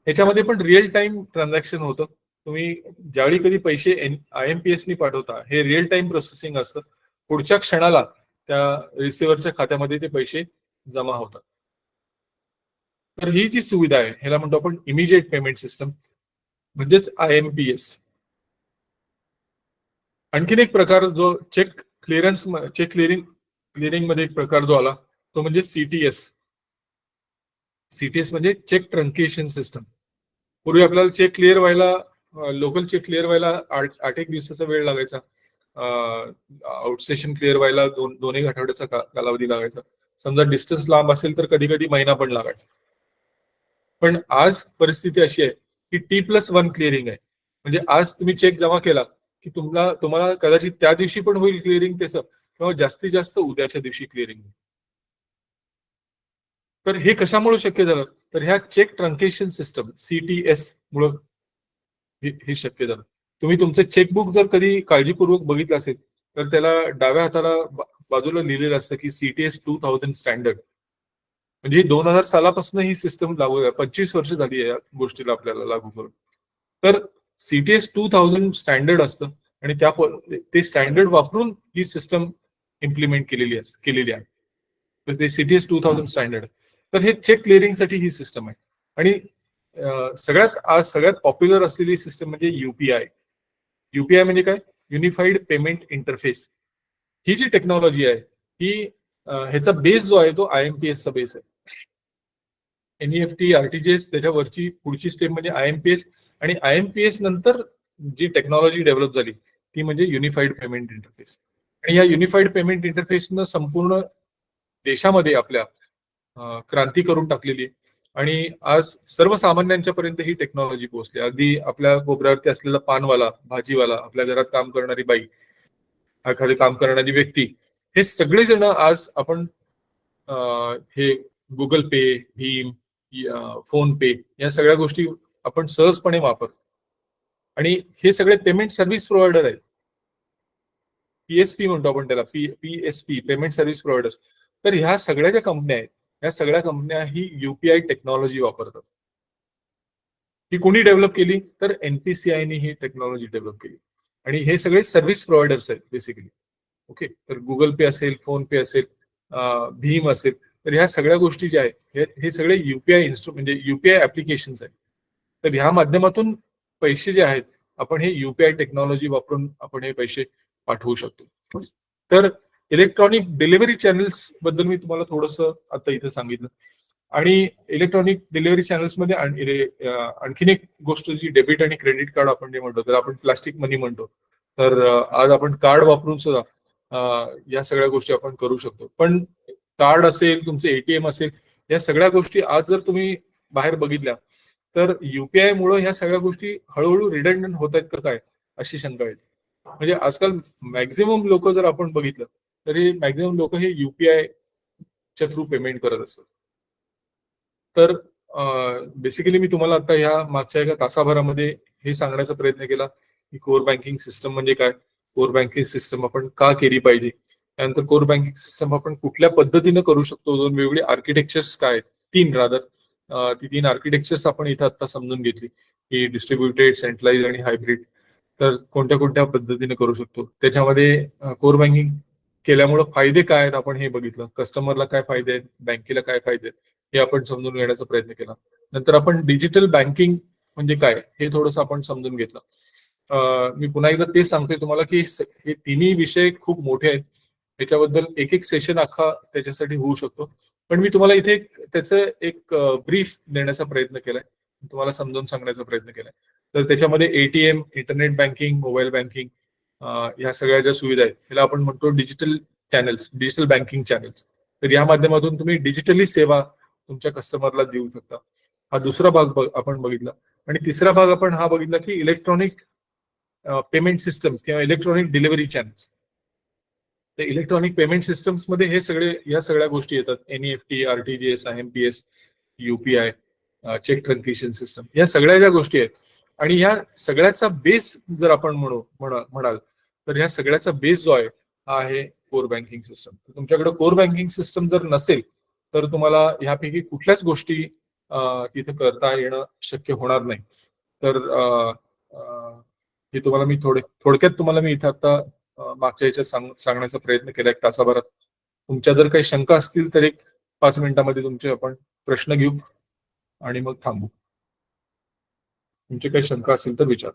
ह्याच्यामध्ये पण रिअल टाइम ट्रान्झॅक्शन होतं. तुम्ही ज्यावेळी कधी पैसे आयएमपीएस नी पाठवता, हे रिअल टाइम प्रोसेसिंग असतं. पुढच्या क्षणाला त्या रिसिव्हरच्या खात्यामध्ये ते पैसे जमा होतात. तर ही जी सुविधा आहे ह्याला म्हणतो आपण इमिजिएट पेमेंट सिस्टम, म्हणजेच आयएमपीएस. आणखीन एक प्रकार जो चेक क्लिअरिंग मध्ये एक प्रकार जो आला तो म्हणजे सीटीएस. सीटीएस म्हणजे चेक ट्रंकेशन सिस्टम. पूर्वी आपल्याला चेक क्लिअर व्हायला, लोकल चेक क्लिअर व्हायला 8 दिवसाचा वेळ लागायचा. आउटस्टेशन क्लिअर व्हायला 2 आठवड्याचा कालावधी लागायचा. समजा डिस्टन्स लांब असेल तर कधी कधी महिना पण लागायचा. पण आज परिस्थिती अशी आहे की T+1 क्लिअरिंग आहे. म्हणजे आज तुम्ही चेक जमा केला की तुम्हाला कदाचित त्या दिवशी पण होईल क्लिअरिंग त्याचं, किंवा जास्तीत जास्त उद्याच्या दिवशी क्लिअरिंग. तर हे कशामुळे शक्य झालं, तर ह्या चेक ट्रंकेशन सिस्टम सीटीएस मुळे हे शक्य झालं. तुम्ही तुमचं चेकबुक जर कधी काळजीपूर्वक बघितलं असेल तर त्याला डाव्या हाताला बाजूला लिहिलेलं असतं की सीटीएस 2000 स्टँडर्ड. म्हणजे 2000 सालापासून ही सिस्टम लागू आहे. 25 वर्ष झाली आहे या गोष्टीला आपल्याला लागू करून. तर सीटीएस 2000 स्टँडर्ड असतं आणि ते स्टँडर्ड वापरून ही सिस्टम इम्प्लिमेंट केलेली आहे. तर ते सीटीएस 2000 स्टँडर्ड. तर हे चेक क्लिअरिंगसाठी ही सिस्टम आहे. आणि सगळ्यात पॉप्युलर असलेली सिस्टम म्हणजे युपीआय. युपीआय म्हणजे काय, युनिफाईड पेमेंट इंटरफेस. ही जी टेक्नॉलॉजी आहे ही ह्याचा बेस जो आहे तो आयएमपीएसचा बेस आहे. एनईएफटी, आरटीजीएस, त्याच्यावरची पुढची स्टेप म्हणजे आयएमपीएस. आणि आयएमपीएस नंतर जी टेक्नॉलॉजी डेव्हलप झाली ती म्हणजे युनिफाईड पेमेंट इंटरफेस. आणि या युनिफाईड पेमेंट इंटरफेसनं संपूर्ण देशामध्ये आपल्या क्रांती करून टाकलेली आहे. आणि आज सर्वसामान्यांच्या पर्यंत ही टेक्नॉलॉजी पोहोचली. अगदी आपल्या कोपऱ्यावरती असलेला पानवाला, भाजीवाला, आपल्या घरात काम करणारी बाई, एखादी काम करणारी व्यक्ती, हे सगळेजण आज आपण हे गुगल पे, भीम, फोन पे या सगळ्या गोष्टी आपण सहजपणे वापरतो. आणि हे सगळे पेमेंट सर्व्हिस प्रोव्हायडर आहेत. पीएसपी म्हणतो आपण त्याला, पीएसपी, पेमेंट सर्व्हिस प्रोव्हायडर्स. तर ह्या सगळ्या ज्या कंपन्या आहेत, या सगळ्या कंपन्या ही युपीआय टेक्नॉलॉजी वापरतात. ही कोणी डेव्हलप केली, तर एनपीसीआयने ही टेक्नॉलॉजी डेव्हलप केली. आणि हे सगळे सर्व्हिस प्रोव्हायडर्स आहेत बेसिकली. ओके, तर गुगल पे असेल, फोन पे असेल, भीम असेल, तर ह्या सगळ्या गोष्टी ज्या आहेत हे सगळे युपीआय म्हणजे युपीआय ऍप्लिकेशन्स आहेत. तर ह्या माध्यमातून पैसे जे आहेत आपण हे युपीआय टेक्नॉलॉजी वापरून आपण हे पैसे पाठवू शकतो. तर इलेक्ट्रॉनिक डिलिव्हरी चॅनल्स बद्दल मी तुम्हाला थोडंसं आता इथे सांगितलं. आणि इलेक्ट्रॉनिक डिलिव्हरी चॅनल्समध्ये आणखीन एक गोष्ट जी डेबिट आणि क्रेडिट कार्ड आपण जे म्हणतो तर आपण प्लास्टिक मनी म्हणतो. तर आज आपण कार्ड वापरून सुद्धा या सगळ्या गोष्टी आपण करू शकतो. पण कार्ड असेल, तुमचं एटीएम असेल, या सगळ्या गोष्टी आज जर तुम्ही बाहेर बघितल्या तर युपीआय मुळे ह्या सगळ्या गोष्टी हळूहळू रिडंडंट होत आहेत का काय अशी शंका येते. म्हणजे आजकाल मॅक्झिमम लोक जर आपण बघितलं तरी मॅक्झिमम लोक हे युपीआय च्या थ्रू पेमेंट करत असतात. तर बेसिकली मी तुम्हाला आता ह्या मागच्या एका तासाभरामध्ये हे सांगण्याचा प्रयत्न केला की कोर बँकिंग सिस्टम म्हणजे काय, कोर बँकिंग सिस्टम आपण का केली पाहिजे, त्यानंतर कोर बँकिंग सिस्टम आपण कुठल्या पद्धतीने करू शकतो, दोन वेगवेगळे आर्किटेक्चर्स काय, तीन ती तीन आर्किटेक्चर्स आपण इथं आता समजून घेतली की डिस्ट्रीब्युटेड, सेंट्रलाइज आणि हायब्रिड. तर कोणत्या कोणत्या पद्धतीने करू शकतो, त्याच्यामध्ये कोर बँकिंग केल्यामुळे फायदे काय आहेत आपण हे बघितलं, कस्टमरला काय फायदे आहेत, बँकेला काय फायदे आहेत हे आपण समजून घेण्याचा प्रयत्न केला. नंतर आपण डिजिटल बँकिंग म्हणजे काय हे थोडंसं आपण समजून घेतलं. मी पुन्हा एकदा तेच सांगतोय तुम्हाला की हे तिन्ही विषय खूप मोठे आहेत, त्याच्याबद्दल एक एक सेशन अख्खा त्याच्यासाठी होऊ शकतो. पण मी तुम्हाला इथे त्याचं एक ब्रीफ देण्याचा प्रयत्न केलाय, तुम्हाला समजावून सांगण्याचा प्रयत्न केलाय. तर त्याच्यामध्ये ATM, internet banking, mobile banking, ह्या सगळ्या ज्या सुविधा आहेत ह्याला आपण म्हणतो digital channels, digital banking channels. तर या माध्यमातून तुम्ही डिजिटली सेवा तुमच्या कस्टमरला देऊ शकता. हा दुसरा भाग आपण बघितला. आणि तिसरा भाग आपण हा बघितला की इलेक्ट्रॉनिक पेमेंट सिस्टम्स किंवा इलेक्ट्रॉनिक डिलिव्हरी चॅनल्स. तर इलेक्ट्रॉनिक पेमेंट सिस्टम्स मध्ये या सगळ्या गोष्टी येतात, NEFT, RTGS, IMPS, UPI, cheque truncation system, या सगळ्या ज्या गोष्टी आहेत. आणि ह्या सगळ्याचा बेस जर आपण म्हणाल तर ह्या सगळ्याचा बेस जो आहे हा आहे कोर बँकिंग सिस्टम. तुमच्याकडे कोर बँकिंग सिस्टम जर नसेल तर तुम्हाला ह्यापैकी कुठल्याच गोष्टी तिथे करता येणं शक्य होणार नाही. तर हे तुम्हाला मी थोडक्यात तुम्हाला मी इथं आता मागच्या याच्यात सांगण्याचा प्रयत्न केला एक तासाभरात. तुमच्या जर काही शंका असतील तर एक 5 मिनिटांमध्ये तुमचे आपण प्रश्न घेऊ आणि मग थांबू. तुमचे काही शंका असतील तर विचार.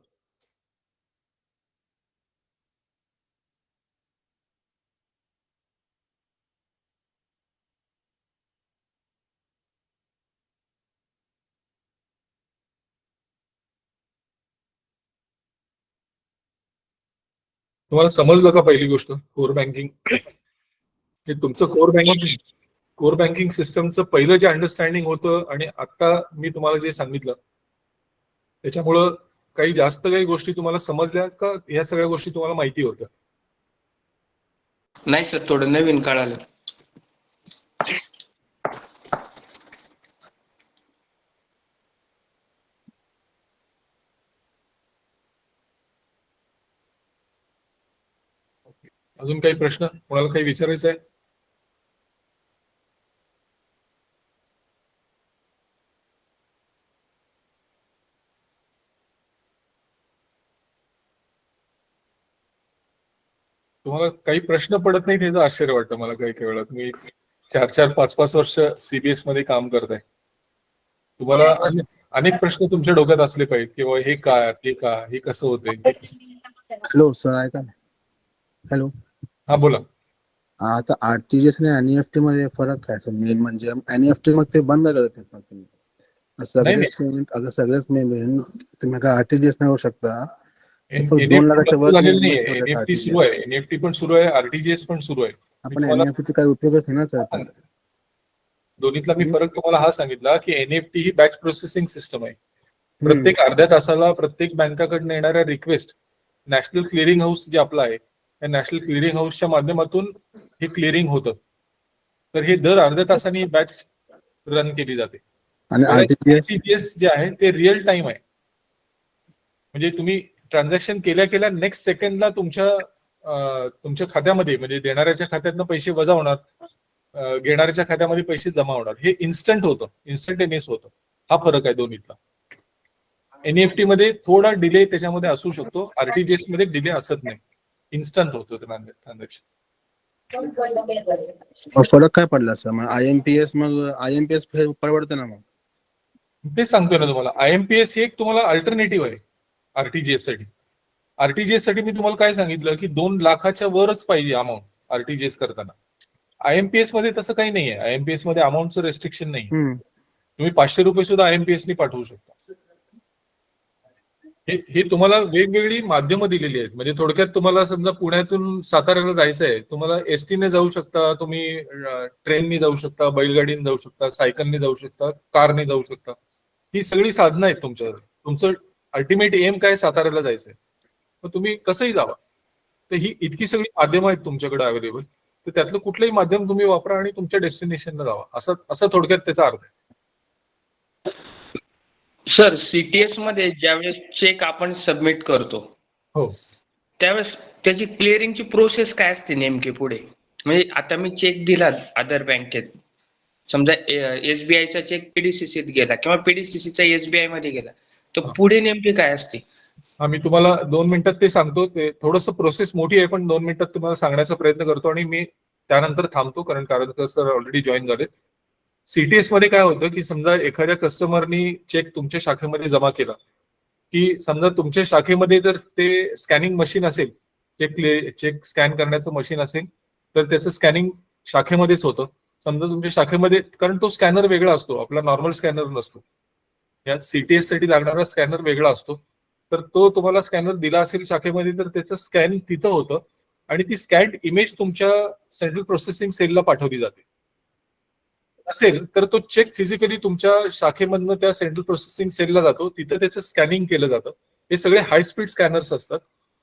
तुम्हाला समजलं का पहिली गोष्ट, कोर बँकिंग हे तुमचं कोर बँकिंग सिस्टमचं पहिलं जे अंडरस्टँडिंग होतं आणि आता मी तुम्हाला जे सांगितलं त्याच्यामुळं काही जास्त काही गोष्टी तुम्हाला समजल्या का, ह्या सगळ्या गोष्टी तुम्हाला माहिती होत्या? नाही सर, थोडं नवीन कळालं. अजून काही प्रश्न, कोणाला काही विचारायचं आहे? तुम्हाला काही प्रश्न पडत नाही त्याचं आश्चर्य वाटतं मला काही काही वेळा. तुम्ही 4-4, 5-5 वर्ष सीबीएस मध्ये काम करताय, तुम्हाला अनेक प्रश्न तुमच्या डोक्यात असले पाहिजे किंवा हे काय, ते का, हे कसं होतंय. हॅलो सर, ऐका ना. हॅलो, हा बोला. आता आरटीजीएस आणि एनईएफटी मध्ये फरक काय सर? मेन म्हणजे एनईएफटी मग ते बंद करत आहेत तुम्ही सगळेच पेमेंट, अगर सगळेच तुम्ही का आरटीजीएस नाही होऊ शकता. एनईएफटी सुरू आहे, एनईएफटी पण सुरू आहे, आरटीजीएस पण सुरू आहे. आपण एनईएफटी काही उपयोगच नाही ना सर. दोन्हीतला मी फरक तुम्हाला हा सांगितला की एनईएफटी ही बॅच प्रोसेसिंग सिस्टम आहे. प्रत्येक अर्ध्या तासाला प्रत्येक बँकाकडून येणाऱ्या रिक्वेस्ट नॅशनल क्लिअरिंग हाऊस जे आपलं आहे त्या नॅशनल क्लिअरिंग हाऊसच्या माध्यमातून हे क्लिअरिंग होतं. तर हे दर अर्ध्या तासाने बॅच रन केली जाते. आणि आरटीजीएस जे आहे ते रिअल टाइम आहे, म्हणजे तुम्ही ट्रान्झॅक्शन केल्या नेक्स्ट सेकंडला तुमच्या खात्यामध्ये, म्हणजे देणाऱ्याच्या खात्यातनं पैसे वजा होणार, घेणाऱ्याच्या खात्यामध्ये पैसे जमा होणार. हे इन्स्टंट होतं, इन्स्टंटेनियस होतं. हा फरक आहे दोन्हीतला. एनईएफटी मध्ये थोडा डिले त्याच्यामध्ये असू शकतो, आरटीजीएस मध्ये डिले असत नाही, इन्स्टंट होतं ट्रान्झॅक्शन. फरक काय पडला सर? मग आयएमपीएस परवडतं ना? मग ते सांगतोय ना तुम्हाला, आयएमपीएस ही एक तुम्हाला अल्टरनेटिव्ह आहे आरटीजीएस साठी. आरटीजीएस साठी मी तुम्हाला काय सांगितलं की 2 लाखाच्या वरच पाहिजे अमाऊंट आरटीजीएस करताना. IMPS मध्ये तसं काही नाहीये. IMPS मध्ये अमाऊंटचं रेस्ट्रिक्शन नाही. हम्म. तुम्ही 500 रुपये सुद्धा IMPS नी पाठवू शकता. हे तुम्हाला वेगवेगळी माध्यमं दिलेली आहेत. म्हणजे थोडक्यात तुम्हाला समजा पुण्यातून साताऱ्याला जायचं आहे, तुम्हाला एसटी ने जाऊ शकता, तुम्ही ट्रेननी जाऊ शकता, बैलगाडीने जाऊ शकता, सायकलने जाऊ शकता, कारने जाऊ शकता. ही सगळी साधनं आहेत तुमच्याकडे. तुमचं अल्टिमेट एम काय, साताऱ्याला जायचंय, मग तुम्ही कसंही जावा. तर ही इतकी सगळी माध्यमं आहेत तुमच्याकडे अवेलेबल. तर त्यातलं कुठलंही माध्यम तुम्ही वापरा आणि तुमच्या डेस्टिनेशनला जावा, असं थोडक्यात त्याचा अर्थ आहे. सर, सीटीएस मध्ये ज्यावेळेस चेक आपण सबमिट करतो हो, त्यावेळेस त्याची क्लिअरिंगची प्रोसेस काय असते नेमकी पुढे? म्हणजे आता मी चेक दिला अदर बँकेत, समजा SBIचा चेक PDCCत गेला किंवा PDCCचा SBI मध्ये गेला, तर पुढे नेमकी काय असते? मी तुम्हाला 2 मिनिटात ते सांगतो. ते थोडंसं प्रोसेस मोठी आहे, पण 2 मिनिटात तुम्हाला सांगण्याचा प्रयत्न करतो आणि मी त्यानंतर थांबतो, कारण सर ऑलरेडी जॉईन झाले. सीटीएस मध्ये काय होतं की समजा एखाद्या कस्टमरनी चेक तुमच्या शाखेमध्ये जमा केला, की समजा तुमच्या शाखेमध्ये जर ते स्कॅनिंग मशीन असेल, चेक स्कॅन करण्याचं मशीन असेल, तर त्याचं स्कॅनिंग शाखेमध्येच होतं. समजा तुमच्या शाखेमध्ये, कारण तो स्कॅनर वेगळा असतो, आपला नॉर्मल स्कॅनर नसतो, या सीटीएस साठी लागणारा स्कॅनर वेगळा असतो. तर तो तुम्हाला स्कॅनर दिला असेल शाखेमध्ये, तर त्याचं स्कॅन तिथं होतं आणि ती स्कॅन्ड इमेज तुमच्या सेंट्रल प्रोसेसिंग सेलला पाठवली जाते. असेल तर तो चेक फिजिकली तुमच्या शाखेमधनं त्या सेंट्रल प्रोसेसिंग सेलला जातो, तिथं त्याचं स्कॅनिंग केलं जातं. हे सगळे हाय स्पीड स्कॅनर्स असतात.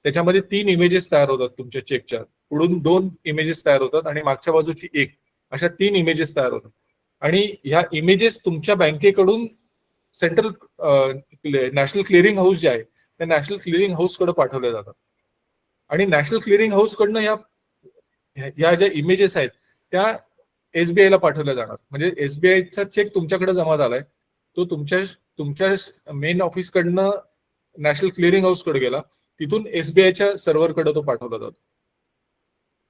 त्याच्यामध्ये 3 इमेजेस तयार होतात तुमच्या चेकच्या. पुढून 2 इमेजेस तयार होतात आणि मागच्या बाजूची 1, अशा 3 इमेजेस तयार होतात. आणि ह्या इमेजेस तुमच्या बँकेकडून सेंट्रल नॅशनल क्लिअरिंग हाऊस जे आहे, त्या नॅशनल क्लिअरिंग हाऊस कडे पाठवल्या जातात. आणि नॅशनल क्लिअरिंग हाऊस कडनं ह्या ज्या इमेजेस आहेत त्या SBI ला पाठवल्या जाणार. म्हणजे SBIचा चेक तुमच्याकडे जमा झालाय, तो तुमच्या मेन ऑफिस कडनं नॅशनल क्लिअरिंग हाऊस कडे गेला, तिथून SBIच्या सर्व्हरकडे तो पाठवला जातो.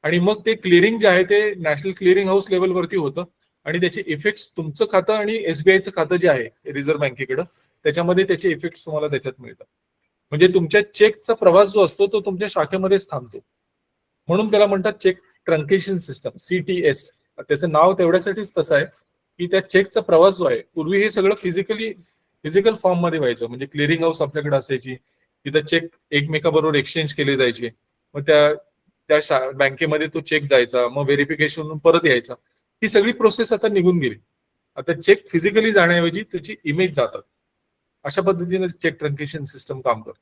आणि मग ते क्लिअरिंग जे आहे ते नॅशनल क्लिअरिंग हाऊस लेवलवरती होतं आणि त्याचे इफेक्ट्स तुमचं खातं आणि SBIचं खातं जे आहे रिझर्व्ह बँकेकडं, त्याच्यामध्ये त्याचे इफेक्ट्स तुम्हाला त्याच्यात मिळतात. म्हणजे तुमच्या चेकचा प्रवास जो असतो तो तुमच्या शाखेमध्येच थांबतो. म्हणून त्याला म्हणतात चेक ट्रंकेशन सिस्टम, CTS. त्याचं नाव तेवढ्यासाठीच तसं आहे की त्या चेकचा प्रवास जो आहे, पूर्वी हे सगळं फिजिकल फॉर्म मध्ये व्हायचं. म्हणजे क्लिअरिंग हाऊस आपल्याकडे असायची, तिथं चेक एकमेकाबरोबर एक्सचेंज केले जायचे, मग त्या बँकेमध्ये तो चेक जायचा, मग व्हेरिफिकेशन परत यायचा. ही सगळी प्रोसेस आता निघून गेली. आता चेक फिजिकली जाण्याऐवजी त्याची इमेज जातात. अशा पद्धतीने चेक ट्रंकेशन सिस्टम काम करतं.